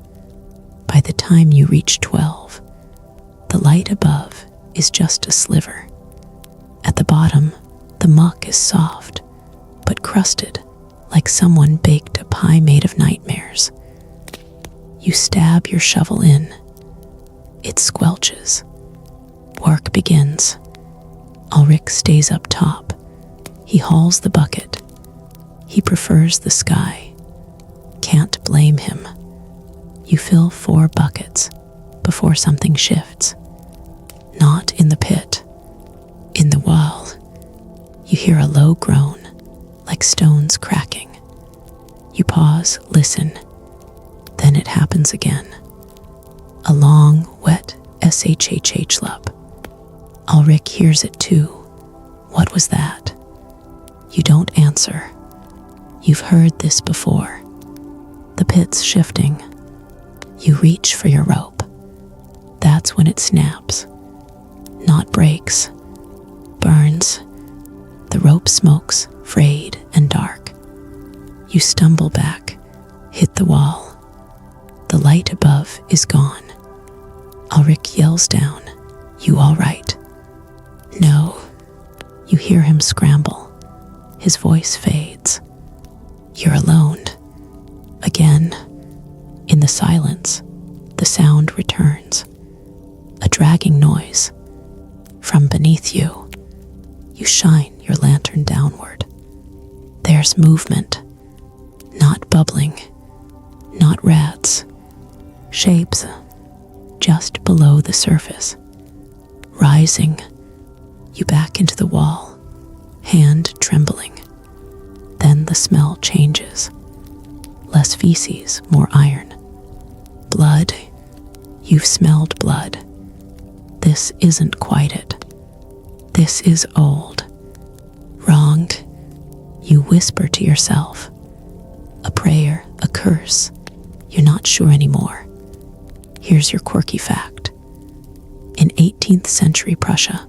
By the time you reach 12, the light above is just a sliver. At the bottom, the muck is soft, but crusted like someone baked a pie made of nightmares. You stab your shovel in. It squelches. Work begins. Ulrich stays up top. He hauls the bucket. He prefers the sky. Can't blame him. You fill 4 buckets before something shifts. Not in the pit. In the wall. You hear a low groan, like stones cracking. You pause, listen. Then it happens again. A long, wet shhh-lup. Ulrich hears it too. What was that? You don't answer. You've heard this before. The pit's shifting. You reach for your rope. That's when it snaps. Not breaks. Burns. The rope smokes, frayed and dark. You stumble back, hit the wall. The light above is gone. Ulrich yells down, "You all right?" "No." You hear him scramble. His voice fades. You're alone. Again. In the silence, the sound returns. A dragging noise. From beneath you, you shine your lantern downward. There's movement. Not bubbling. Not rats. Shapes just below the surface. Rising. You back into the wall, hand trembling. Then the smell changes. Less feces, more iron. Blood. You've smelled blood. This isn't quite it. This is old. Wronged. You whisper to yourself. A prayer, a curse. You're not sure anymore. Here's your quirky fact. In 18th century Prussia,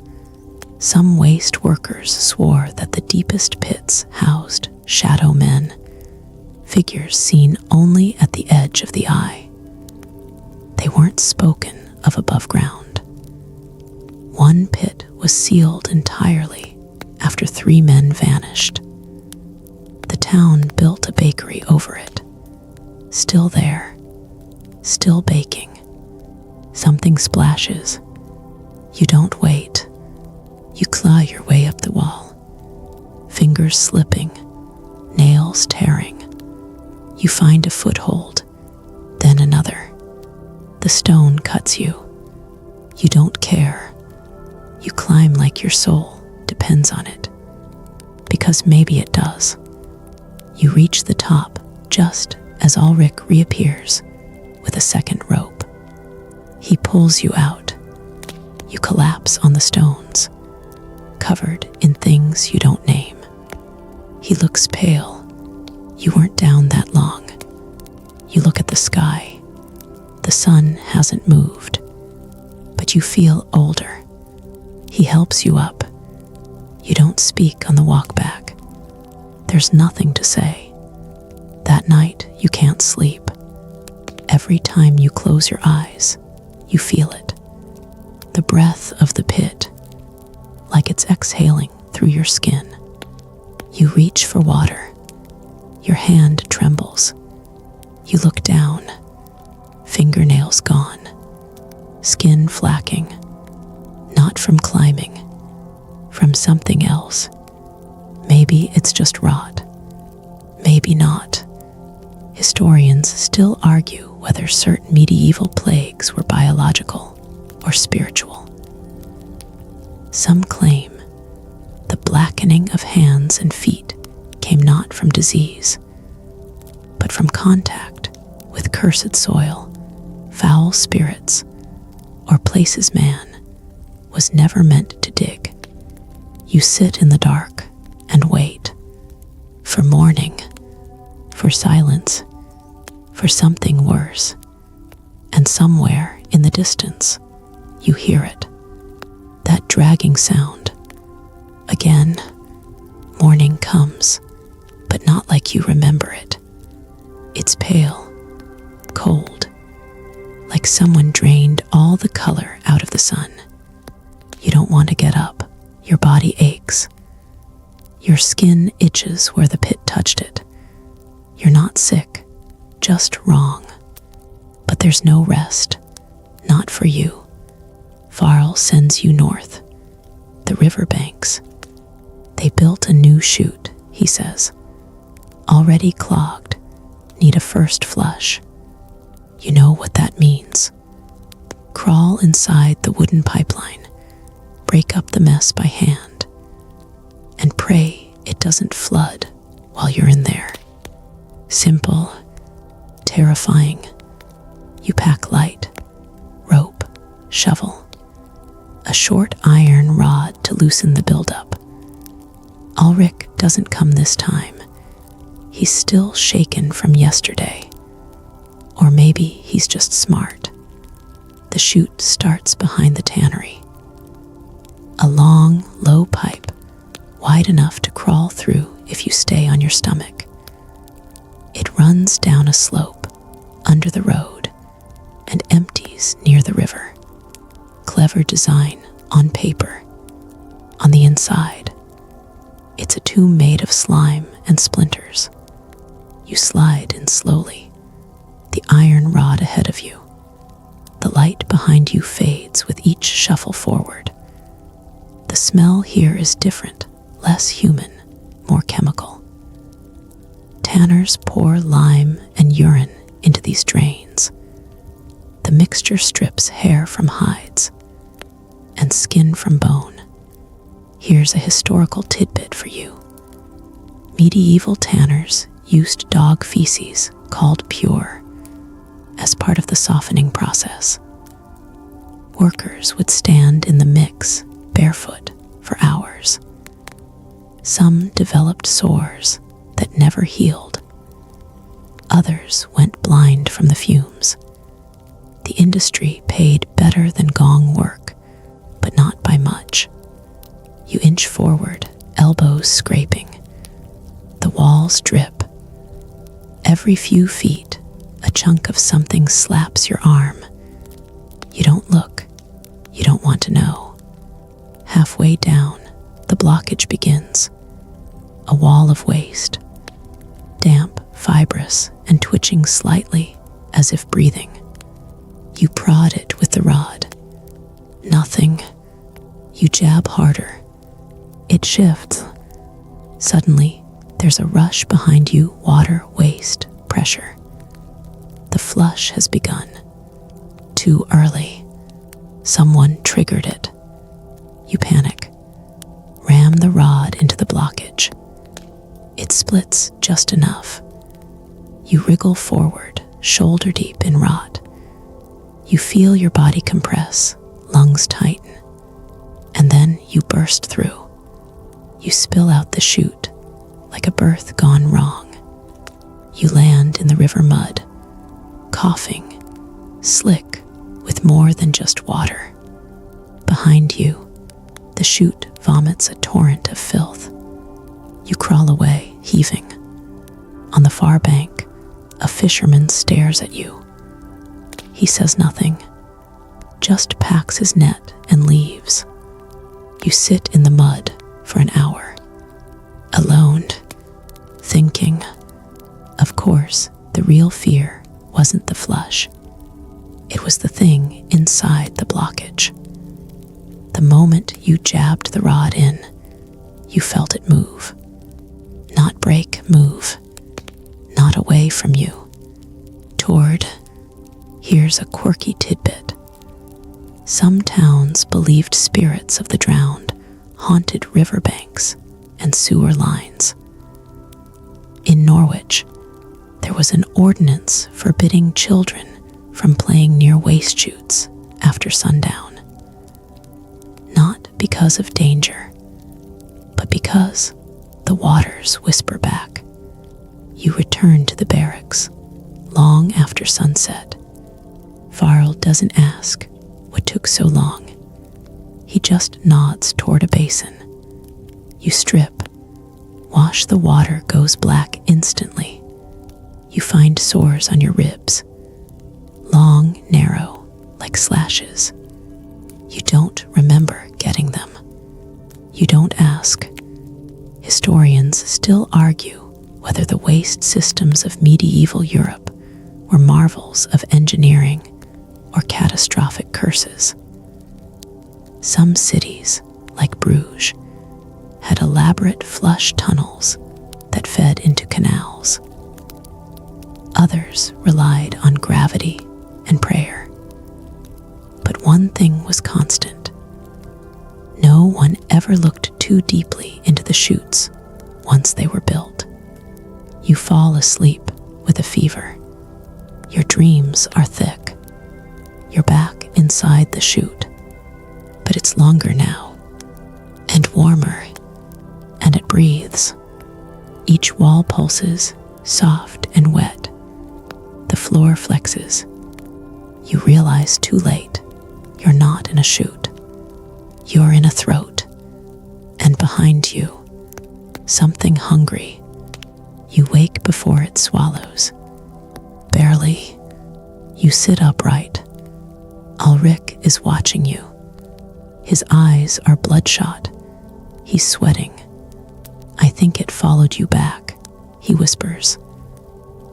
some waste workers swore that the deepest pits housed shadow men, figures seen only at the edge of the eye. They weren't spoken of above ground. One pit was sealed entirely after 3 men vanished. The town built a bakery over it. Still there, still baking. Something splashes. You don't wait. You claw your way up the wall. Fingers slipping, nails tearing. You find a foothold, then another. The stone cuts you. You don't care. You climb like your soul depends on it. Because maybe it does. You reach the top just as Ulrich reappears with a second rope. He pulls you out. You collapse on the stones, covered in things you don't name. He looks pale. You weren't down that long. You look at the sky. The sun hasn't moved, but you feel older. He helps you up. You don't speak on the walk back. There's nothing to say. That night, you can't sleep. Every time you close your eyes, you feel it. The breath of the pit, like it's exhaling through your skin. You reach for water. Your hand trembles. You look down. Fingernails gone. Skin flacking. Not from climbing. From something else. Maybe it's just rot. Maybe not. Historians still argue whether certain medieval plagues were biological or spiritual. Some claim the blackening of hands and feet came not from disease, but from contact with cursed soil, foul spirits, or places man was never meant to dig. You sit in the dark and wait for morning, for silence, for something worse, and somewhere in the distance you hear it, that dragging sound. Again, morning comes, but not like you remember it. It's pale, cold, like someone drained all the color out of the sun. You don't want to get up. Your body aches. Your skin itches where the pit touched it. You're not sick, just wrong. But there's no rest, not for you. Varl sends you north, the riverbanks. They built a new chute, he says. Already clogged, need a first flush. You know what that means. Crawl inside the wooden pipeline, break up the mess by hand, and pray it doesn't flood while you're in there. Simple, terrifying. You pack light, rope, shovel, a short iron rod to loosen the buildup. Ulrich doesn't come this time. He's still shaken from yesterday. Or maybe he's just smart. The chute starts behind the tannery. A long, low pipe, wide enough to crawl through if you stay on your stomach. It runs down a slope, under the road, and empties near the river. Clever design on paper. On the inside, it's a tomb made of slime and splinters. You slide in slowly, the iron rod ahead of you. The light behind you fades with each shuffle forward. The smell here is different, less human, more chemical. Tanners pour lime and urine into these drains. The mixture strips hair from hides and skin from bone. Here's a historical tidbit for you. Medieval tanners used dog feces, called pure, as part of the softening process. Workers would stand in the mix, barefoot, for hours. Some developed sores that never healed. Others went blind from the fumes. The industry paid better than gong work, but not by much. You inch forward, elbows scraping. The walls drip. Every few feet, a chunk of something slaps your arm. You don't look. You don't want to know. Halfway down, the blockage begins. A wall of waste. Damp, fibrous, and twitching slightly, as if breathing. You prod it with the rod. Nothing. You jab harder. It shifts. Suddenly, there's a rush behind you, water, waste, pressure. The flush has begun. Too early. Someone triggered it. You panic. Ram the rod into the blockage. It splits just enough. You wriggle forward, shoulder deep in rot. You feel your body compress, lungs tighten, and then you burst through. You spill out the chute, like a birth gone wrong. You land in the river mud, coughing, slick with more than just water. Behind you, the chute vomits a torrent of filth. You crawl away, heaving. On the far bank, a fisherman stares at you. He says nothing, just packs his net and leaves. You sit in the mud for an hour, alone, thinking. Of course, the real fear wasn't the flush. It was the thing inside the blockage. The moment you jabbed the rod in, you felt it move. Not break, move. not away from you, toward. Here's a quirky tidbit. Some towns believed spirits of the drowned haunted riverbanks and sewer lines. In Norwich, there was an ordinance forbidding children from playing near waste chutes after sundown. Not because of danger, but because the waters whisper back. You return to the barracks long after sunset. Farrell doesn't ask what took so long. He just nods toward a basin. You strip. Wash the water goes black instantly. You find sores on your ribs. Long, narrow, like slashes. You don't remember getting them. You don't ask. Historians still argue whether the waste systems of medieval Europe were marvels of engineering or catastrophic curses. Some cities, like Bruges, had elaborate flush tunnels that fed into canals. Others relied on gravity and prayer. But one thing was constant. No one ever looked too deeply into the chutes once they were built. You fall asleep with a fever. Your dreams are thick. You're back inside the chute, but it's longer now, and warmer, and it breathes. Each wall pulses, soft and wet. The floor flexes. You realize too late, you're not in a chute. You're in a throat, and behind you, something hungry. You wake before it swallows. Barely. You sit upright. Ulrich is watching you. His eyes are bloodshot. He's sweating. I think it followed you back, he whispers.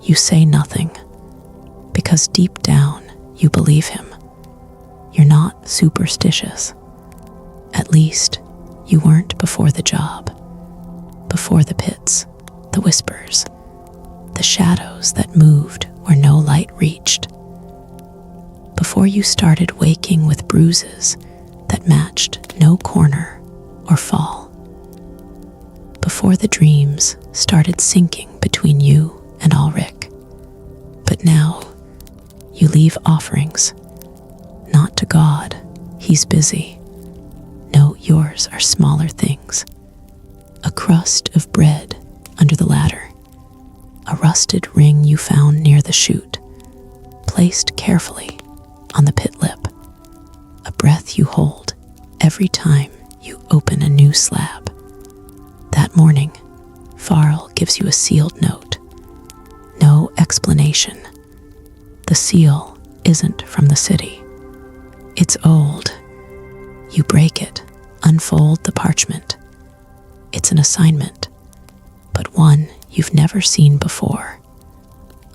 You say nothing, because deep down you believe him. You're not superstitious. At least, you weren't before the job. Before the pits, the whispers, the shadows that moved where no light reached. Before you started waking with bruises that matched no corner or fall. Before the dreams started sinking between you and Ulrich. But now, you leave offerings, not to God, he's busy. No, yours are smaller things. A crust of bread under the ladder, a rusted ring you found near the chute, placed carefully on the pit lip, a breath you hold every time you open a new slab. That morning, Farrell gives you a sealed note. No explanation. The seal isn't from the city. It's old. You break it, unfold the parchment. It's an assignment, but one you've never seen before.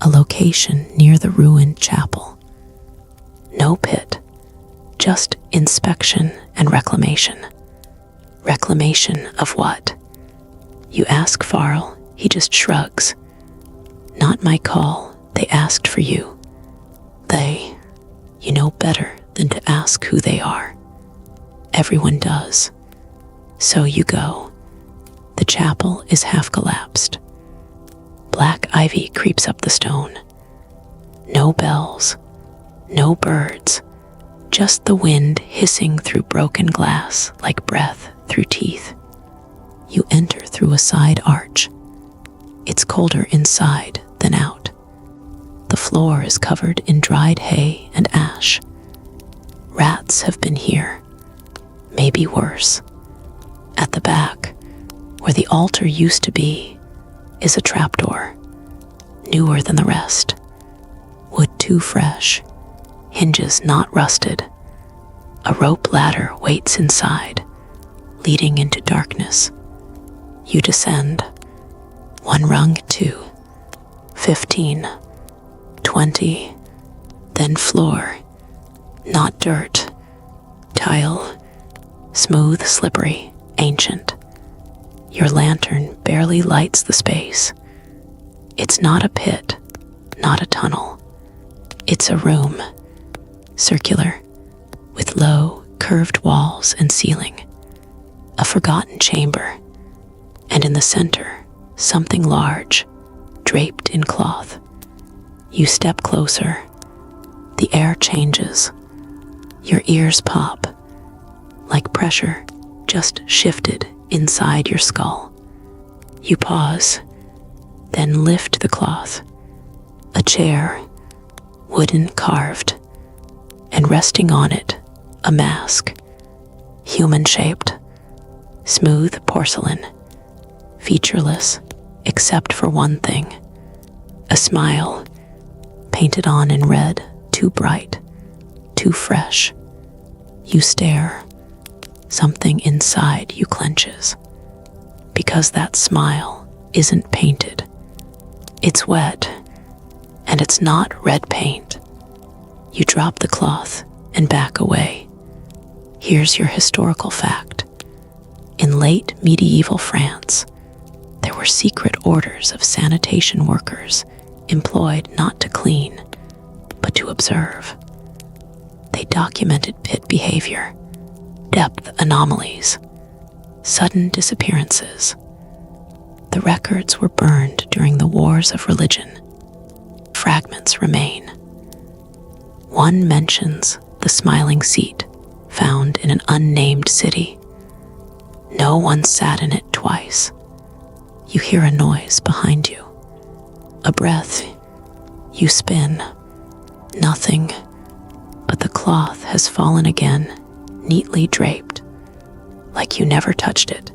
A location near the ruined chapel. No pit, just inspection and reclamation. Reclamation of what? You ask Farrell, he just shrugs. Not my call, they asked for you. You know better than to ask who they are. Everyone does. So you go. The chapel is half collapsed. Black ivy creeps up the stone. No bells, no birds, just the wind hissing through broken glass like breath through teeth. You enter through a side arch. It's colder inside than out. The floor is covered in dried hay and ash. Rats have been here, maybe worse. At the back, where the altar used to be, is a trapdoor, newer than the rest. Wood too fresh, hinges not rusted. A rope ladder waits inside, leading into darkness. You descend. 1 rung, 2, 15, 20, then floor. Not dirt, tile, smooth, slippery, ancient. Your lantern barely lights the space. It's not a pit, not a tunnel. It's a room, circular, with low, curved walls and ceiling. A forgotten chamber, and in the center, something large, draped in cloth. You step closer. The air changes. Your ears pop, like pressure just shifted inside your skull. You pause, then lift the cloth. A chair, wooden carved, and resting on it, a mask, human-shaped, smooth porcelain, featureless except for one thing, a smile, painted on in red, too bright, too fresh. You stare. Something inside you clenches, because that smile isn't painted. It's wet, and it's not red paint. You drop the cloth and back away. Here's your historical fact. In late medieval France, there were secret orders of sanitation workers employed not to clean, but to observe. They documented pit behavior, depth anomalies, sudden disappearances. The records were burned during the wars of religion. Fragments remain. One mentions the smiling seat found in an unnamed city. No one sat in it twice. You hear a noise behind you. A breath. You spin. Nothing. But the cloth has fallen again, neatly draped, like you never touched it.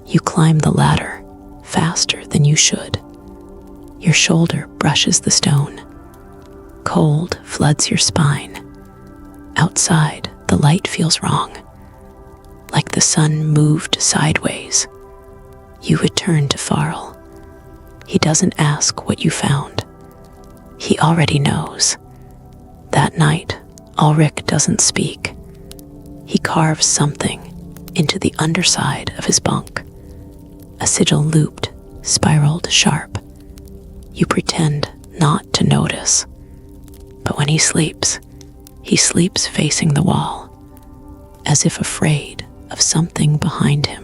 You climb the ladder faster than you should. Your shoulder brushes the stone. Cold floods your spine. Outside, the light feels wrong, like the sun moved sideways. You return to Farrell. He doesn't ask what you found. He already knows. That night, Ulrich doesn't speak. He carves something into the underside of his bunk. A sigil looped, spiraled sharp. You pretend not to notice. But when he sleeps facing the wall, as if afraid of something behind him.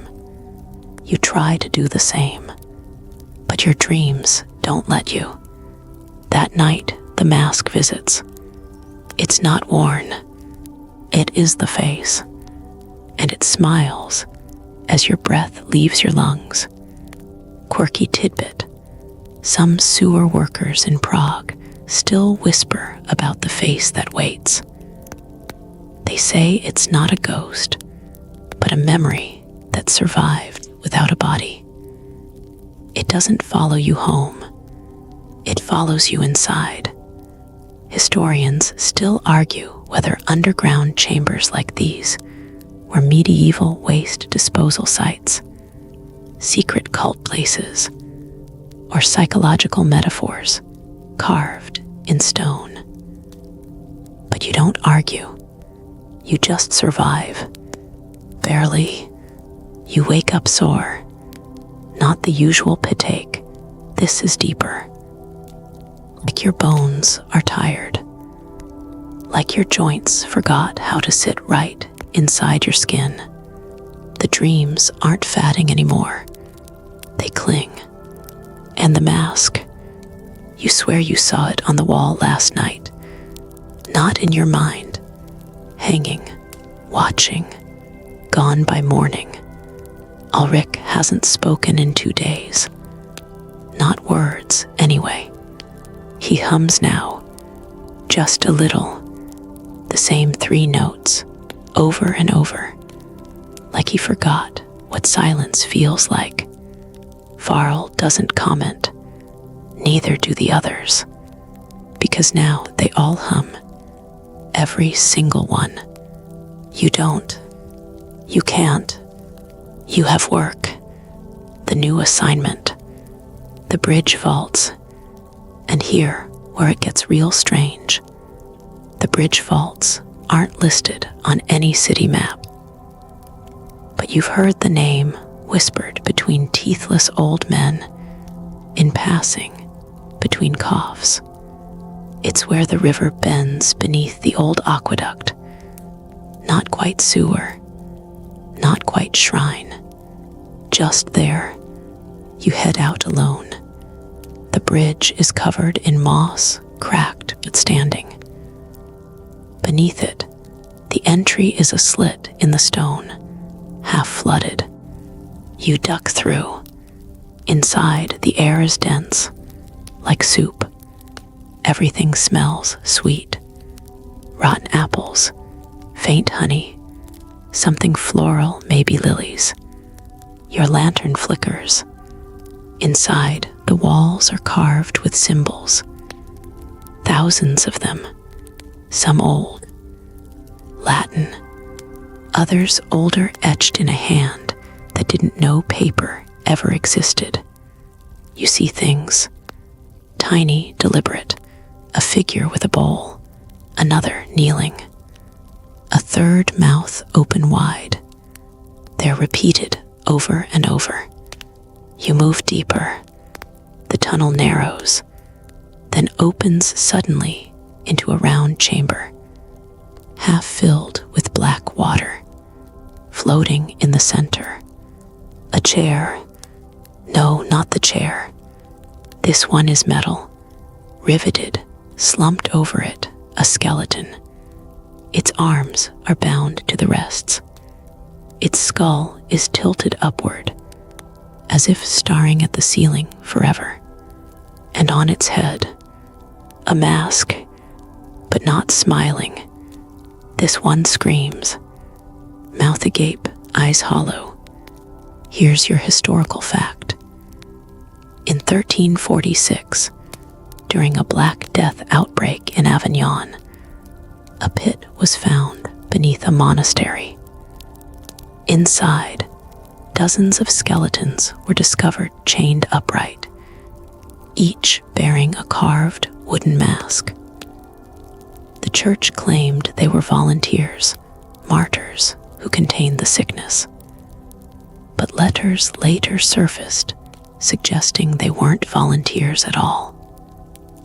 You try to do the same, but your dreams don't let you. That night, the mask visits. It's not worn. It is the face, and it smiles as your breath leaves your lungs. Quirky tidbit. Some sewer workers in Prague still whisper about the face that waits. They say it's not a ghost, but a memory that survived without a body. It doesn't follow you home. It follows you inside. Historians still argue whether underground chambers like these were medieval waste disposal sites, secret cult places, or psychological metaphors carved in stone. But you don't argue. You just survive. Barely. You wake up sore. Not the usual pit ache. This is deeper. Like your bones are tired. Like your joints forgot how to sit right inside your skin. The dreams aren't fatting anymore. They cling. And the mask. You swear you saw it on the wall last night. Not in your mind. Hanging. Watching. Gone by morning. Ulrich hasn't spoken in 2 days. Not words, anyway. He hums now. Just a little. The same 3 notes. Over and over. Like he forgot what silence feels like. Farrell doesn't comment. Neither do the others. Because now they all hum. Every single one. You don't. You can't. You have work. The new assignment. The bridge vaults. And here, where it gets real strange, the bridge vaults aren't listed on any city map. But you've heard the name whispered between teethless old men in passing between coughs. It's where the river bends beneath the old aqueduct. Not quite sewer, not quite shrine. Just there, you head out alone. The bridge is covered in moss, cracked but standing. Beneath it, the entry is a slit in the stone, half flooded. You duck through. Inside, the air is dense, like soup. Everything smells sweet. Rotten apples, faint honey, something floral, maybe lilies. Your lantern flickers. Inside, the walls are carved with symbols. Thousands of them, some old, Latin, others older, etched in a hand that didn't know paper ever existed. You see things, tiny, deliberate, a figure with a bowl, another kneeling, a third mouth open wide. They're repeated over and over. You move deeper. The tunnel narrows, then opens suddenly into a round chamber, half filled with black water. Floating in the center, a chair. No, not the chair. This one is metal, riveted, slumped over it, a skeleton. Its arms are bound to the rests. Its skull is tilted upward, as if staring at the ceiling forever. And on its head, a mask, but not smiling. This one screams, mouth agape, eyes hollow. Here's your historical fact. In 1346, during a Black Death outbreak in Avignon, a pit was found beneath a monastery. Inside, dozens of skeletons were discovered chained upright, each bearing a carved wooden mask. The church claimed they were volunteers, martyrs who contained the sickness. But letters later surfaced suggesting they weren't volunteers at all.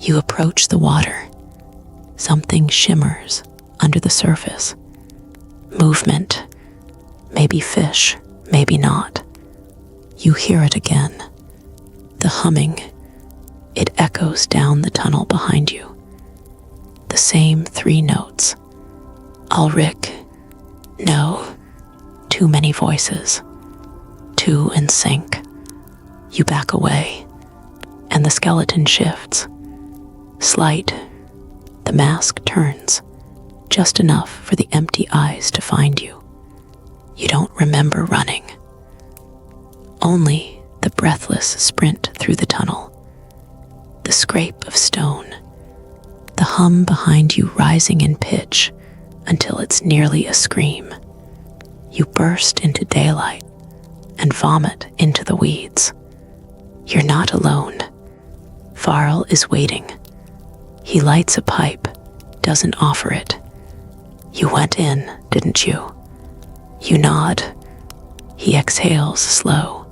You approach the water. Something shimmers under the surface. Movement. Maybe fish, maybe not. You hear it again. The humming. It echoes down the tunnel behind you. The same 3 notes. Ulrich. No. Too many voices. 2 in sync. You back away, and the skeleton shifts. Slight. The mask turns, just enough for the empty eyes to find you. You don't remember running. Only the breathless sprint through the tunnel. The scrape of stone. The hum behind you rising in pitch until it's nearly a scream. You burst into daylight and vomit into the weeds. You're not alone. Varl is waiting. He lights a pipe, doesn't offer it. You went in, didn't you? You nod. He exhales slow.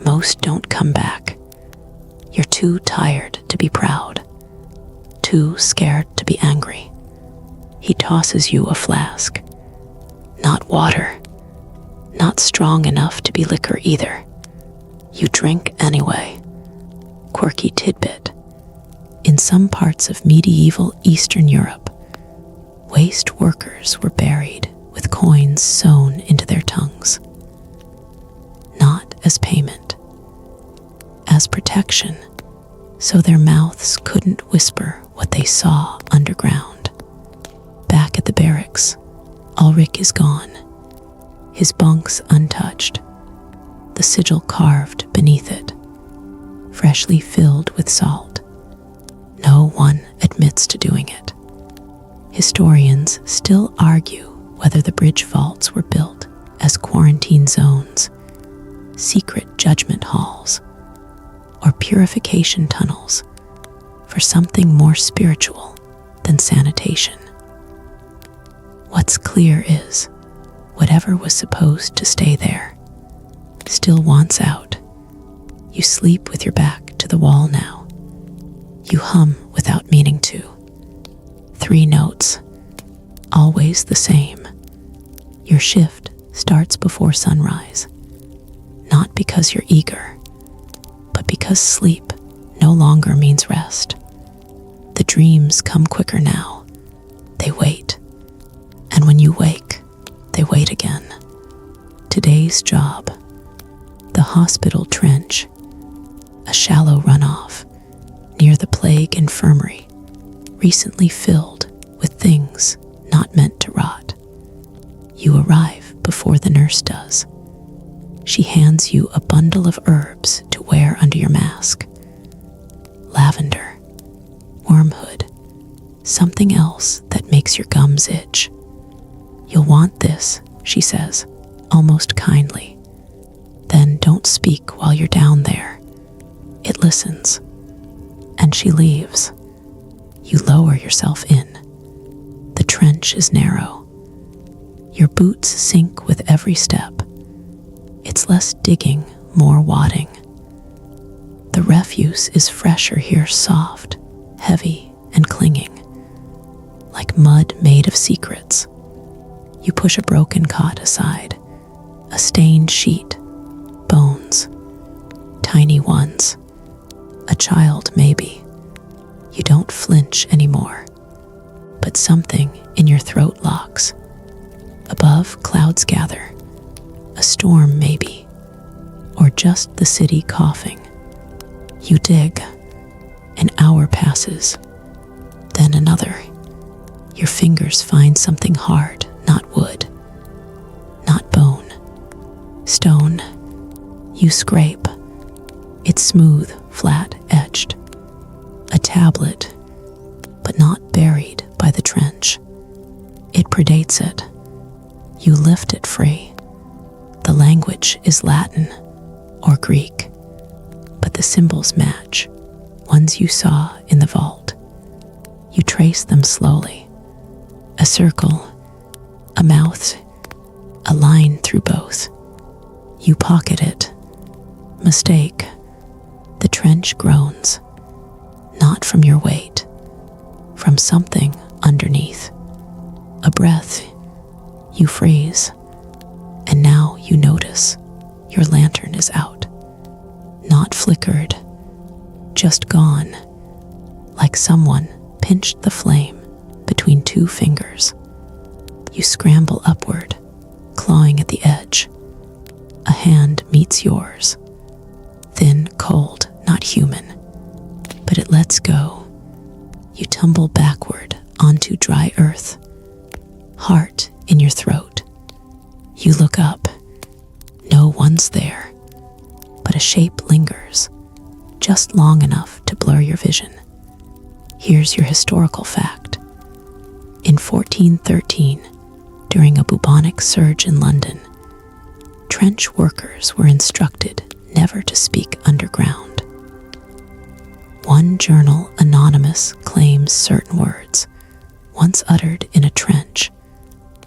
Most don't come back. You're too tired to be proud, too scared to be angry. He tosses you a flask. Not water. Not strong enough to be liquor either. You drink anyway. Quirky tidbit. In some parts of medieval Eastern Europe, waste workers were buried with coins sewn into their tongues. Not as payment, as protection, so their mouths couldn't whisper what they saw underground. Back at the barracks, Ulrich is gone, his bunks untouched, the sigil carved beneath it, freshly filled with salt. No one admits to doing it. Historians still argue whether the bridge vaults were built as quarantine zones, secret judgment halls, or purification tunnels for something more spiritual than sanitation. What's clear is, whatever was supposed to stay there still wants out. You sleep with your back to the wall now, You hum without meaning to. 3 notes, always the same. Your shift starts before sunrise, not because you're eager, but because sleep no longer means rest. The dreams come quicker now. They wait. And when you wake, they wait again. Today's job: the hospital trench, a shallow runoff near the plague infirmary, recently filled with things not meant to rot. You arrive before the nurse does. She hands you a bundle of herbs to wear under your mask. Lavender, wormwood, something else that makes your gums itch. You'll want this, she says, almost kindly. Then don't speak while you're down there. It listens. And she leaves. You lower yourself in. The trench is narrow. Your boots sink with every step. It's less digging, more wadding. The refuse is fresher here, soft, heavy, and clinging, like mud made of secrets. You push a broken cot aside, a stained sheet, bones, tiny ones, a child maybe. You don't flinch anymore, but something in your throat locks. Above, clouds gather, a storm maybe, or just the city coughing. You dig. An hour passes, then another. Your fingers find something hard, not wood, not bone, stone. You scrape. It's smooth, flat-edged. A tablet, but not buried by the trench. It predates it. You lift it free. The language is Latin or Greek, but the symbols match, ones you saw in the vault. You trace them slowly. A circle, a mouth, a line through both. You pocket it. Mistake. The trench groans, not from your weight, from something underneath. A breath. You freeze. And now you notice your lantern is out. Not flickered, just gone, like someone pinched the flame between 2 fingers. You scramble upward, clawing at the edge. A hand meets yours, thin, cold, not human, but it lets go. You tumble backward onto dry earth, heart in your throat. You look up. No one's there, but a shape lingers, just long enough to blur your vision. Here's your historical fact. In 1413, during a bubonic surge in London, trench workers were instructed never to speak underground. One journal, anonymous, claims certain words, once uttered in a trench,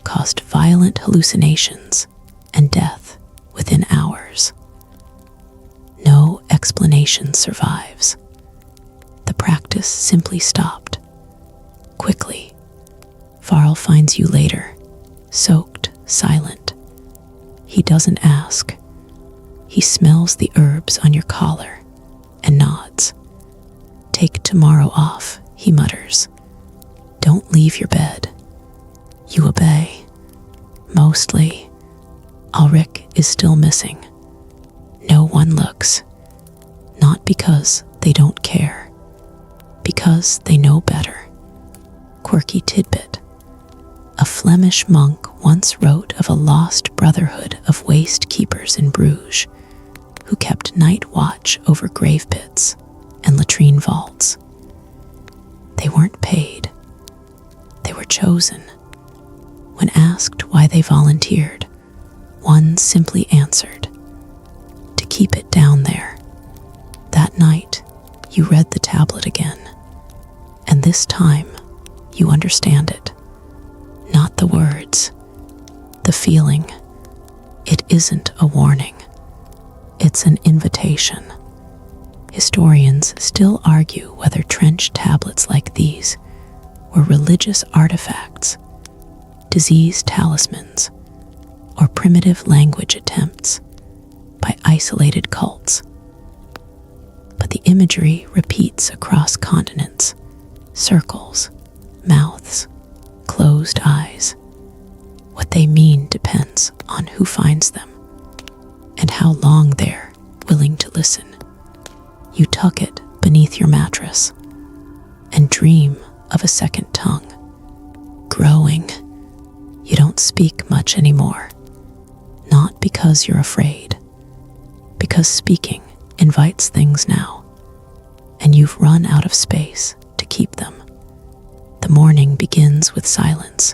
caused violent hallucinations and death within hours. No explanation survives. The practice simply stopped. Quickly, Farrell finds you later, soaked, silent. He doesn't ask. He smells the herbs on your collar and nods. Take tomorrow off, he mutters. Don't leave your bed. You obey. Mostly. Ulrich is still missing. No one looks. Not because they don't care. Because they know better. Quirky tidbit. A Flemish monk once wrote of a lost brotherhood of waste keepers in Bruges who kept night watch over grave pits and latrine vaults. They weren't paid. They were chosen. When asked why they volunteered, one simply answered, to keep it down there. That night, you read the tablet again, and this time, you understand it. Not the words, the feeling. It isn't a warning. It's an invitation. Historians still argue whether trench tablets like these were religious artifacts, disease talismans, or primitive language attempts by isolated cults. But the imagery repeats across continents: circles, mouths, closed eyes. What they mean depends on who finds them and how long they're willing to listen. You tuck it beneath your mattress and dream of a second tongue, growing. You don't speak much anymore, not because you're afraid, because speaking invites things now, and you've run out of space to keep them. The morning begins with silence,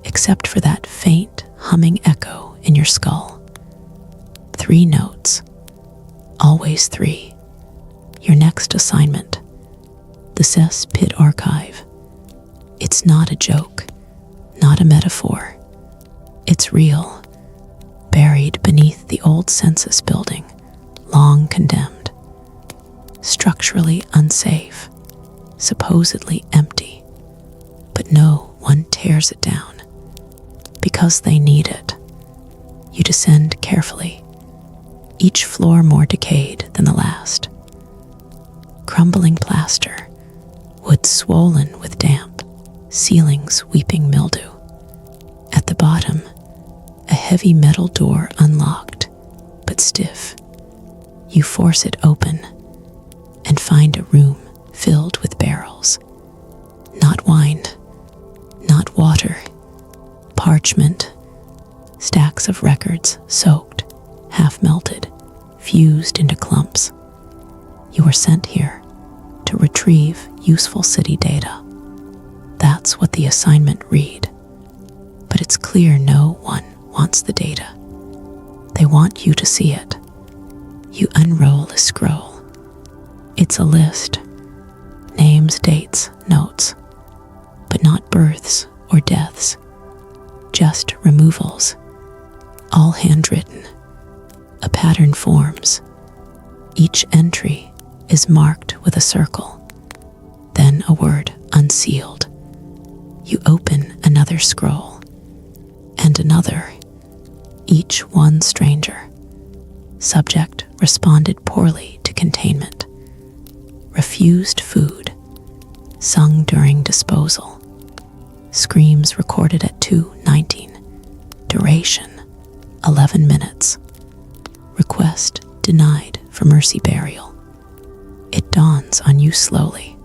except for that faint humming echo in your skull. 3 notes, always 3. Your next assignment, the Cess Pit Archive. It's not a joke, not a metaphor. It's real, buried beneath the old census building, long condemned, structurally unsafe, supposedly empty. But no one tears it down, because they need it. You descend carefully, each floor more decayed than the last. Crumbling plaster, wood swollen with damp, ceilings weeping mildew. At the bottom, a heavy metal door unlocked, but stiff. You force it open and find a room filled with barrels. Not wine, not water, parchment, stacks of records soaked, half melted, fused into clumps. You were sent here to retrieve useful city data. That's what the assignment read. But it's clear no one wants the data. They want you to see it. You unroll a scroll. It's a list. Names, dates, notes. But not births or deaths. Just removals. All handwritten. A pattern forms. Each entry is marked with a circle. Then a word unsealed. You open another scroll. And another. Each one stranger. Subject responded poorly to containment. Refused food. Sung during disposal. Screams recorded at 2:19. Duration 11 minutes. Request denied for mercy burial. It dawns on you slowly.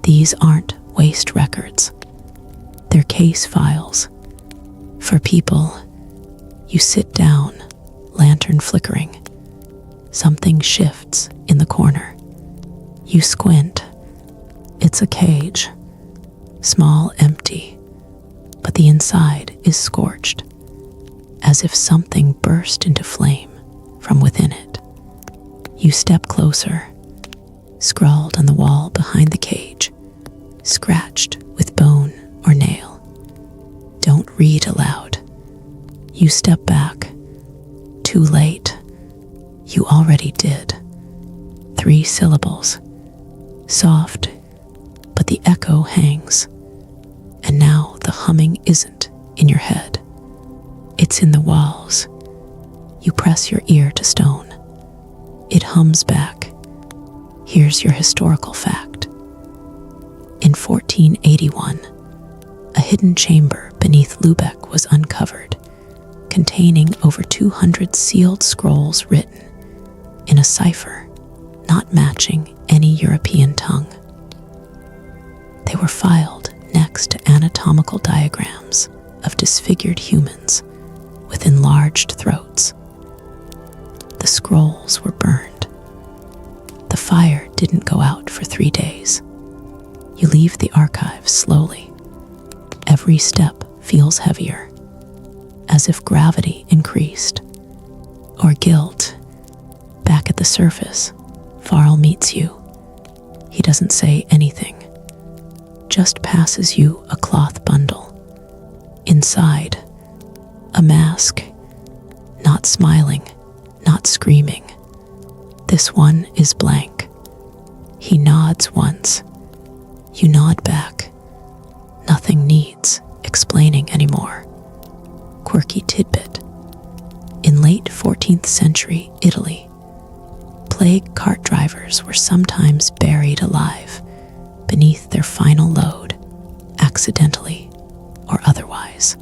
These aren't waste records. They're case files. For people. You sit down, lantern flickering. Something shifts in the corner. You squint. It's a cage. Small, empty. But the inside is scorched, as if something burst into flame from within it. You step closer. Scrawled on the wall behind the cage, scratched with bone or nail. Don't read aloud. You step back. Too late. You already did. 3 syllables. Soft, but the echo hangs. And now the humming isn't in your head. It's in the walls. You press your ear to stone. It hums back. Here's your historical fact. In 1481, a hidden chamber beneath Lubeck was uncovered, containing over 200 sealed scrolls written in a cipher not matching any European tongue. They were filed next to anatomical diagrams of disfigured humans with enlarged throats. The scrolls were burned. The fire didn't go out for 3 days. You leave the archive slowly. Every step feels heavier, as if gravity increased. Or guilt. Back at the surface, Farrell meets you. He doesn't say anything, just passes you a cloth bundle. Inside, a mask, not smiling, not screaming, This one is blank. He nods once. You nod back. Nothing needs explaining anymore. Quirky tidbit. In late 14th century Italy, plague cart drivers were sometimes buried alive beneath their final load, accidentally or otherwise.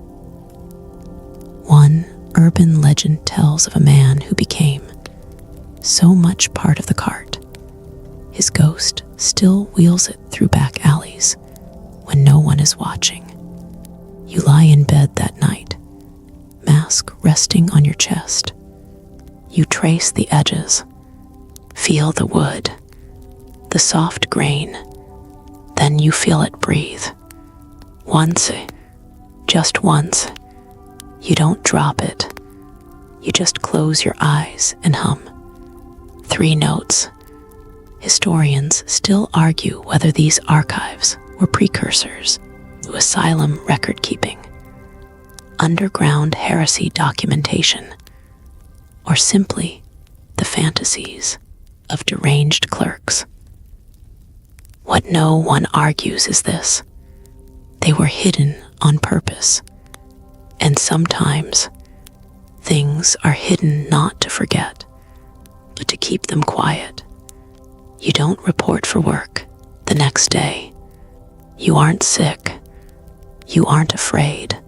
One urban legend tells of a man who became so much part of the cart, his ghost still wheels it through back alleys when no one is watching. You lie in bed that night, mask resting on your chest. You trace the edges, feel the wood, the soft grain, then you feel it breathe. Once, just once. You don't drop it. You just close your eyes and hum. 3 notes. Historians still argue whether these archives were precursors to asylum record-keeping, underground heresy documentation, or simply the fantasies of deranged clerks. What no one argues is this: they were hidden on purpose, and sometimes things are hidden not to forget, but to keep them quiet. You don't report for work the next day. You aren't sick. You aren't afraid.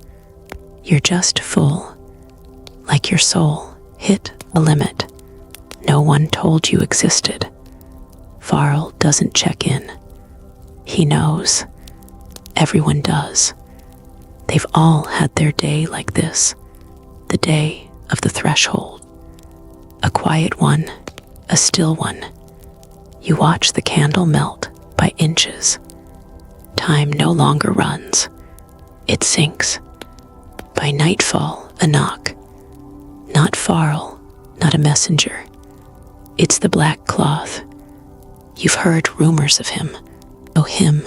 You're just full, like your soul hit a limit no one told you existed. Farrell doesn't check in. He knows. Everyone does. They've all had their day like this, the day of the threshold. A quiet one, a still one. You watch the candle melt by inches. Time no longer runs. It sinks. By nightfall, a knock. Not Farrell, not a messenger. It's the black cloth. You've heard rumors of him, though him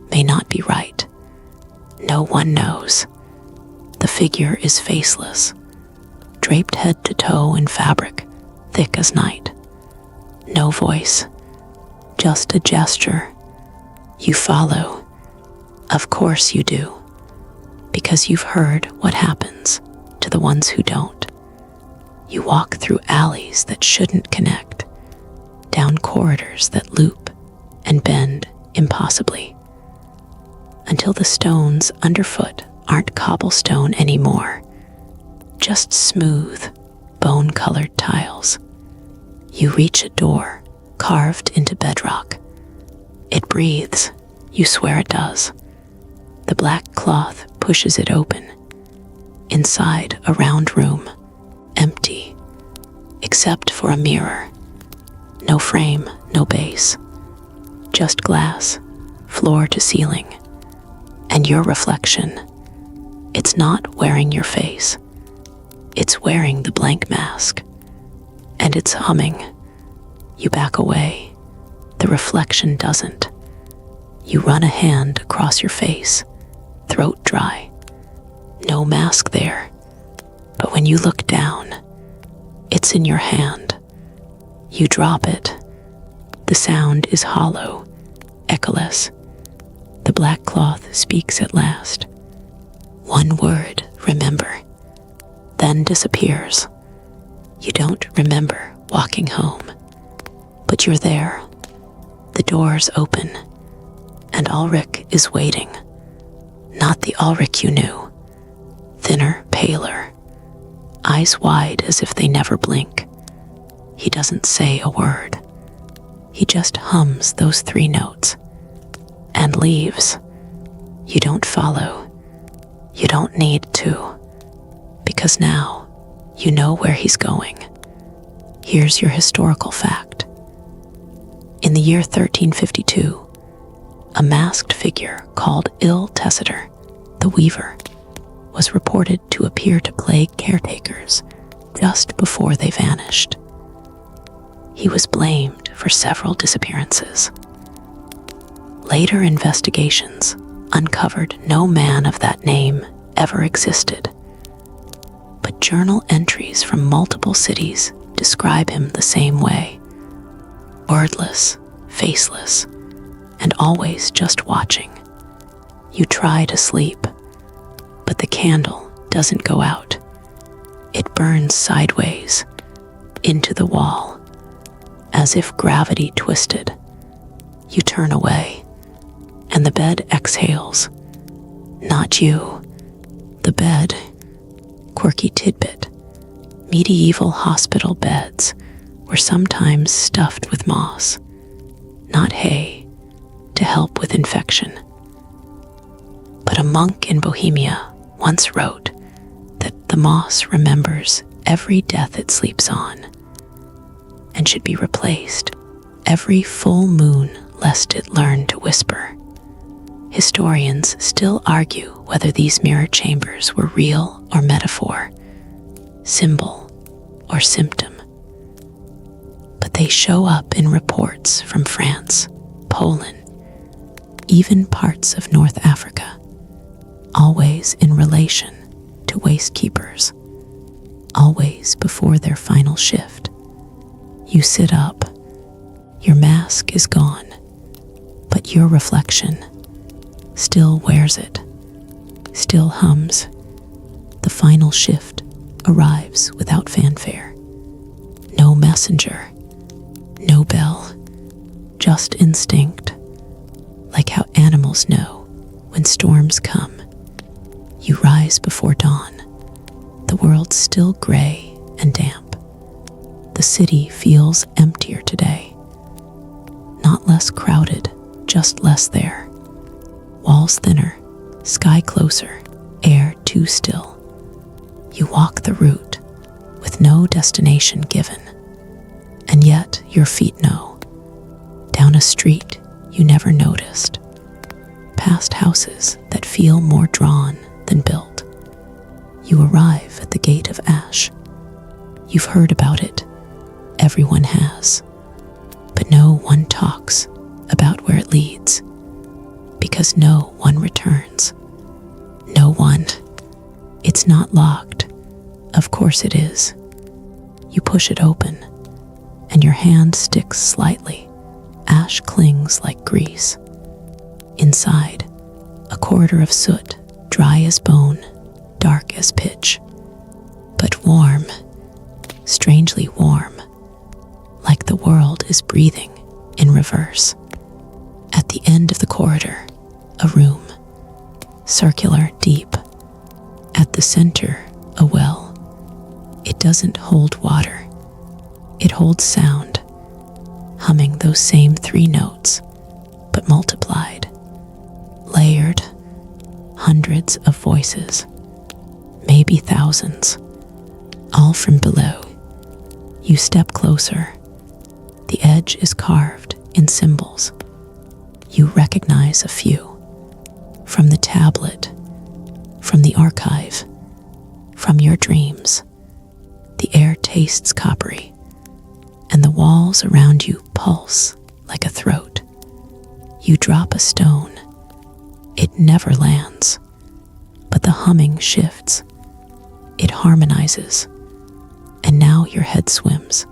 may not be right. No one knows. The figure is faceless, draped head to toe in fabric, thick as night. No voice, just a gesture. You follow. Of course you do, because you've heard what happens to the ones who don't. You walk through alleys that shouldn't connect, down corridors that loop and bend impossibly, until the stones underfoot aren't cobblestone anymore, just smooth, bone-colored tiles. You reach a door carved into bedrock. It breathes, you swear it does. The black cloth pushes it open. Inside, a round room, empty, except for a mirror. No frame, no base, just glass, floor to ceiling. And your reflection, it's not wearing your face. It's wearing the blank mask. And it's humming. You back away. The reflection doesn't. You run a hand across your face, throat dry. No mask there. But when you look down, it's in your hand. You drop it. The sound is hollow, echoless. The black cloth speaks at last. One word, remember, then disappears. You don't remember walking home, but you're there. The doors open, and Ulrich is waiting. Not the Ulrich you knew. Thinner, paler, eyes wide as if they never blink. He doesn't say a word. He just hums those 3 notes and leaves. You don't follow. You don't need to, because now you know where he's going. Here's your historical fact. In the year 1352, a masked figure called Il Tessiter, the Weaver, was reported to appear to plague caretakers just before they vanished. He was blamed for several disappearances. Later investigations uncovered no man of that name ever existed, but journal entries from multiple cities describe him the same way. wordless, faceless, and always just watching. You try to sleep, but the candle doesn't go out. It burns sideways into the wall, as if gravity twisted. You turn away, and the bed exhales. Not you, the bed. Quirky tidbit. Medieval hospital beds were sometimes stuffed with moss, not hay, to help with infection. But a monk in Bohemia once wrote that the moss remembers every death it sleeps on and should be replaced every full moon lest it learn to whisper. Historians still argue whether these mirror chambers were real or metaphor, symbol or symptom. But they show up in reports from France, Poland, even parts of North Africa, always in relation to waste keepers, always before their final shift. You sit up, your mask is gone, but your reflection still wears it, still hums. The final shift arrives without fanfare. No messenger, no bell, just instinct, like how animals know when storms come. You rise before dawn, the world's still gray and damp. The city feels emptier today, not less crowded, just less there. Walls thinner, sky closer, air too still. You walk the route with no destination given, and yet your feet know. Down a street you never noticed, past houses that feel more drawn than built. You arrive at the gate of ash. You've heard about it, everyone has, but no one talks about where it leads, because no one returns. No one. It's not locked. Of course it is. You push it open, and your hand sticks slightly. Ash clings like grease. Inside, a corridor of soot, dry as bone, dark as pitch, but warm, strangely warm, like the world is breathing in reverse. At the end of the corridor, a room, circular, deep. At the center, a well. It doesn't hold water. It holds sound, humming those same 3 notes, but multiplied, layered, hundreds of voices, maybe thousands, all from below. You step closer. The edge is carved in symbols. You recognize a few. From the tablet, from the archive, from your dreams. The air tastes coppery, and the walls around you pulse like a throat. You drop a stone. It never lands, but the humming shifts. It harmonizes, and now your head swims.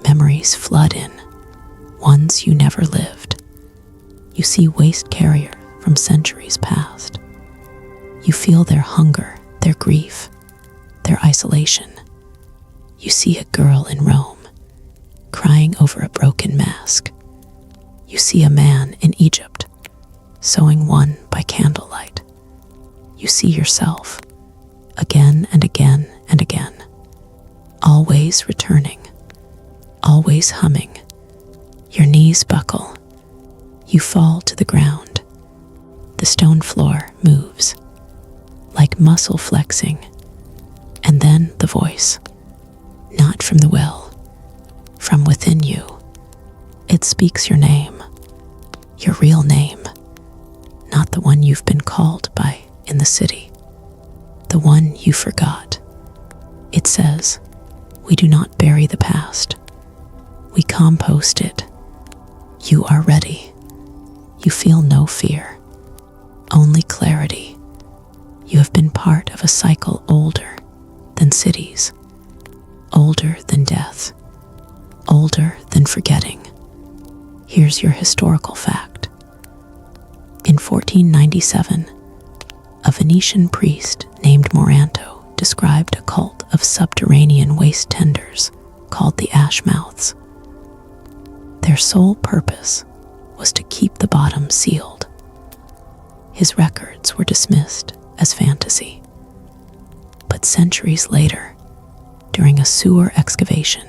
Memories flood in, ones you never lived. You see waste carrier from centuries past. You feel their hunger, their grief, their isolation. You see a girl in Rome, crying over a broken mask. You see a man in Egypt, sewing one by candlelight. You see yourself, again and again and again, always returning, always humming. Your knees buckle. You fall to the ground. The stone floor moves, like muscle flexing, and then the voice, not from the well, from within you. It speaks your name, your real name, not the one you've been called by in the city, the one you forgot. It says, we do not bury the past, we compost it. You are ready. You feel no fear, only clarity. You have been part of a cycle older than cities, older than death, older than forgetting. Here's your historical fact. In 1497, a Venetian priest named Moranto described a cult of subterranean waste tenders called the Ashmouths. Their sole purpose was to keep the bottom sealed. His records were dismissed as fantasy. But centuries later, during a sewer excavation,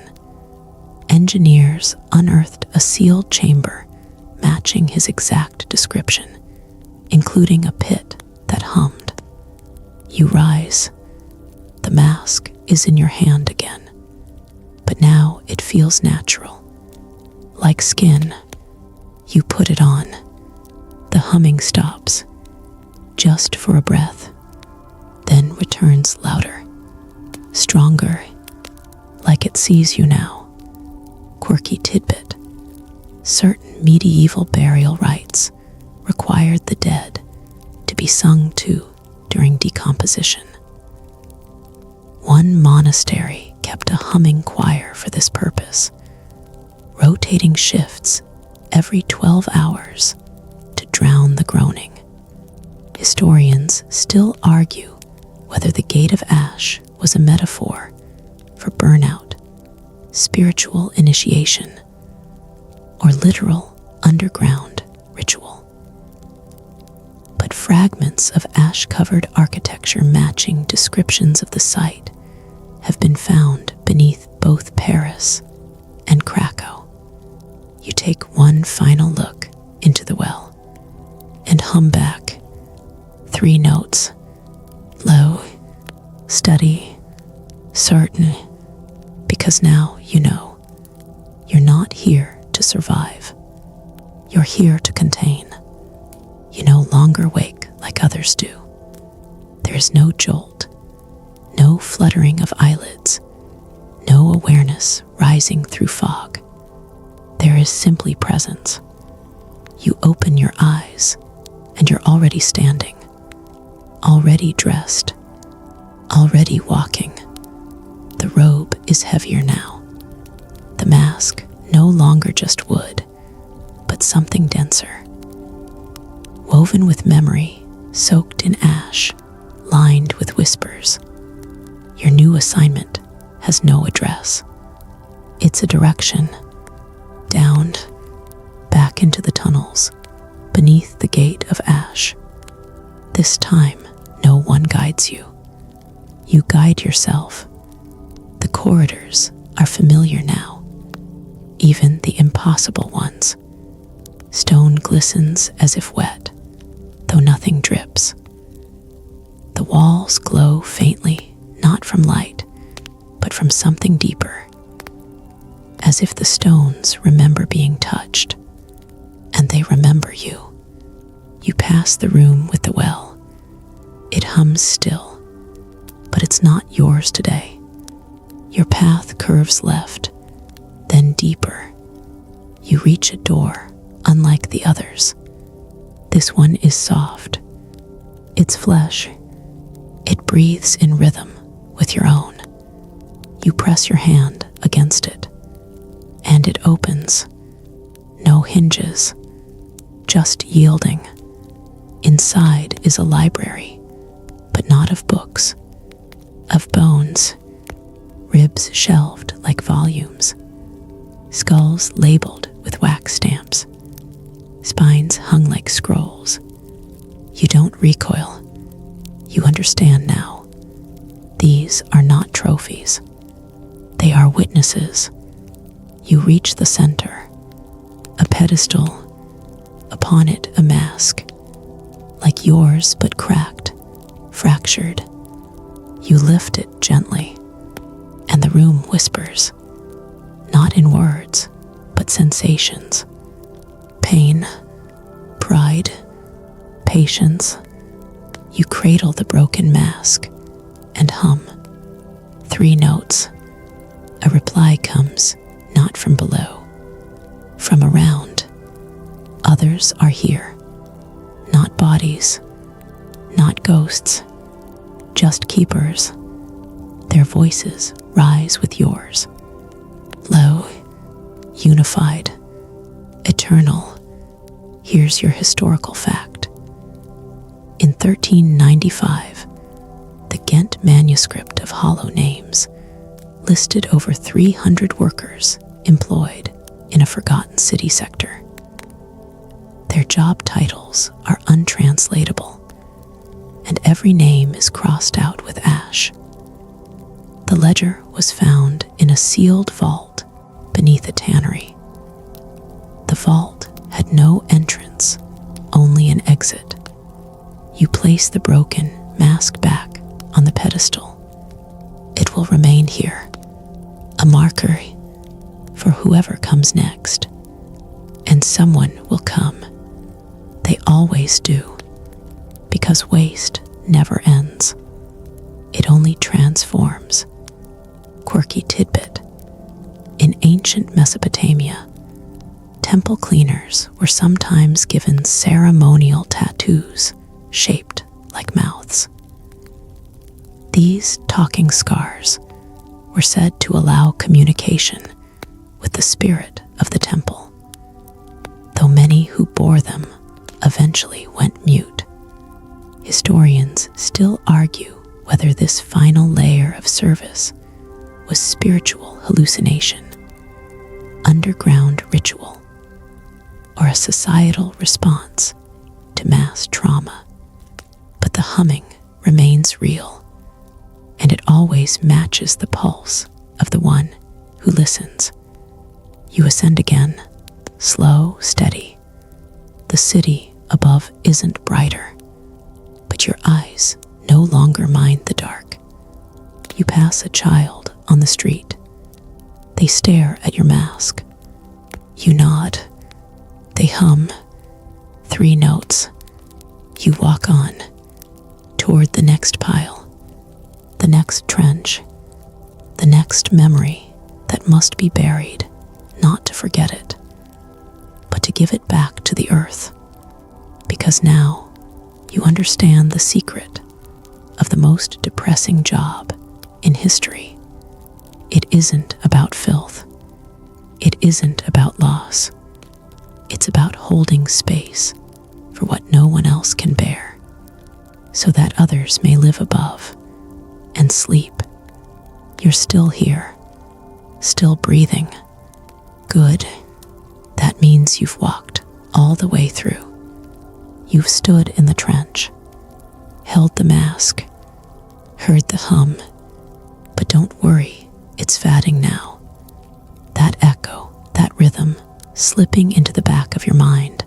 engineers unearthed a sealed chamber matching his exact description, including a pit that hummed. You rise. The mask is in your hand again, but now it feels natural. Like skin, you put it on. The humming stops, just for a breath, then returns louder, stronger, like it sees you now. Quirky tidbit. Certain medieval burial rites required the dead to be sung to during decomposition. One monastery kept a humming choir for this purpose, rotating shifts every 12 hours to drown the groaning. Historians still argue whether the Gate of Ash was a metaphor for burnout, spiritual initiation, or literal underground ritual. But fragments of ash-covered architecture matching descriptions of the site have been found beneath both Paris and Krakow. You take one final look into the well and hum back 3 notes: low, steady, certain, because now you know you're not here to survive. You're here to contain. You no longer wake like others do. There's no jolt, no fluttering of eyelids, no awareness rising through fog. There is simply presence. You open your eyes and you're already standing, already dressed, already walking. The robe is heavier now. The mask no longer just wood, but something denser, woven with memory, soaked in ash, lined with whispers. Your new assignment has no address. It's a direction, down, back into the tunnels, beneath the Gate of Ash. This time, no one guides you. You guide yourself. The corridors are familiar now, even the impossible ones. Stone glistens as if wet, though nothing drips. The walls glow faintly, not from light, but from something deeper, as if the stones remember being touched, and they remember you. You pass the room with the well. It hums still, but it's not yours today. Your path curves left, then deeper. You reach a door unlike the others. This one is soft. It's flesh. It breathes in rhythm with your own. You press your hand against it, and it opens. No hinges, just yielding. Inside is a library, but not of books, of bones, ribs shelved like volumes, skulls labeled with wax stamps, spines hung like scrolls. You don't recoil. You understand now. These are not trophies. They are witnesses. You reach the center, a pedestal, upon it a mask, like yours but cracked, fractured. You lift it gently, and the room whispers, not in words, but sensations. Pain, pride, patience. You cradle the broken mask and hum 3 notes. A reply comes, not from below, from around. Others are here, not bodies, not ghosts, just keepers. Their voices rise with yours, low, unified, eternal. eternal. Here's your historical fact. In 1395, the Ghent manuscript of Hollow Names listed over 300 workers employed in a forgotten city sector. Their job titles are untranslatable, and every name is crossed out with ash. The ledger was found in a sealed vault beneath a tannery. The vault had no entrance, only an exit. You place the broken mask back on the pedestal. It will remain here, a marker for whoever comes next. And someone will come. They always do, because waste never ends. It only transforms. Quirky tidbit. In ancient Mesopotamia, temple cleaners were sometimes given ceremonial tattoos shaped like mouths. These talking scars were said to allow communication with the spirit of the temple, though many who bore them eventually went mute. Historians still argue whether this final layer of service was spiritual hallucination, underground ritual, or a societal response to mass trauma. But the humming remains real, and it always matches the pulse of the one who listens. You ascend again, slow, steady. The city above isn't brighter, but your eyes no longer mind the dark. You pass a child on the street. They stare at your mask. You nod. They hum 3 notes. You walk on toward the next pile, the next trench, the next memory that must be buried, not to forget it, but to give it back to the earth. Because now you understand the secret of the most depressing job in history. It isn't about filth. It isn't about loss. It's about holding space for what no one else can bear, so that others may live above and sleep. You're still here, still breathing. Good. That means you've walked all the way through. You've stood in the trench, held the mask, heard the hum, but don't worry, it's fading now. That echo, that rhythm, slipping into the back of your mind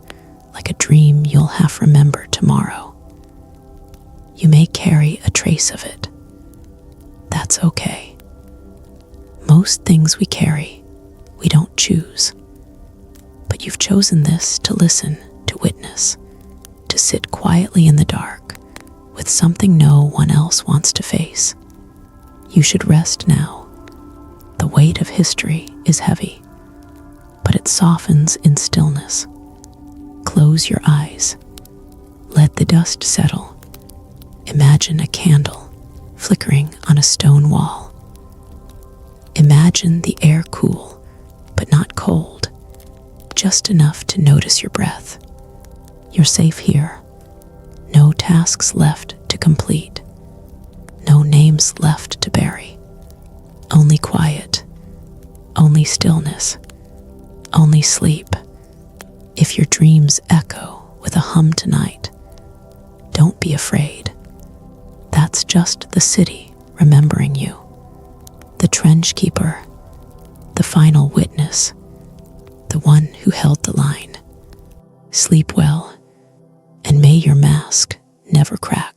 like a dream you'll half remember tomorrow. You may carry a trace of it. That's okay. Most things we carry, we don't choose. But you've chosen this to listen, to witness, to sit quietly in the dark with something no one else wants to face. You should rest now. The weight of history is heavy, but it softens in stillness. Close your eyes. Let the dust settle. Imagine a candle flickering on a stone wall. Imagine the air cool, but not cold, just enough to notice your breath. You're safe here. No tasks left to complete. No names left to bury. Only quiet. Only stillness. Only sleep. If your dreams echo with a hum tonight, don't be afraid. That's just the city remembering you. The trench keeper. The final witness. The one who held the line. Sleep well, and may your mask never crack.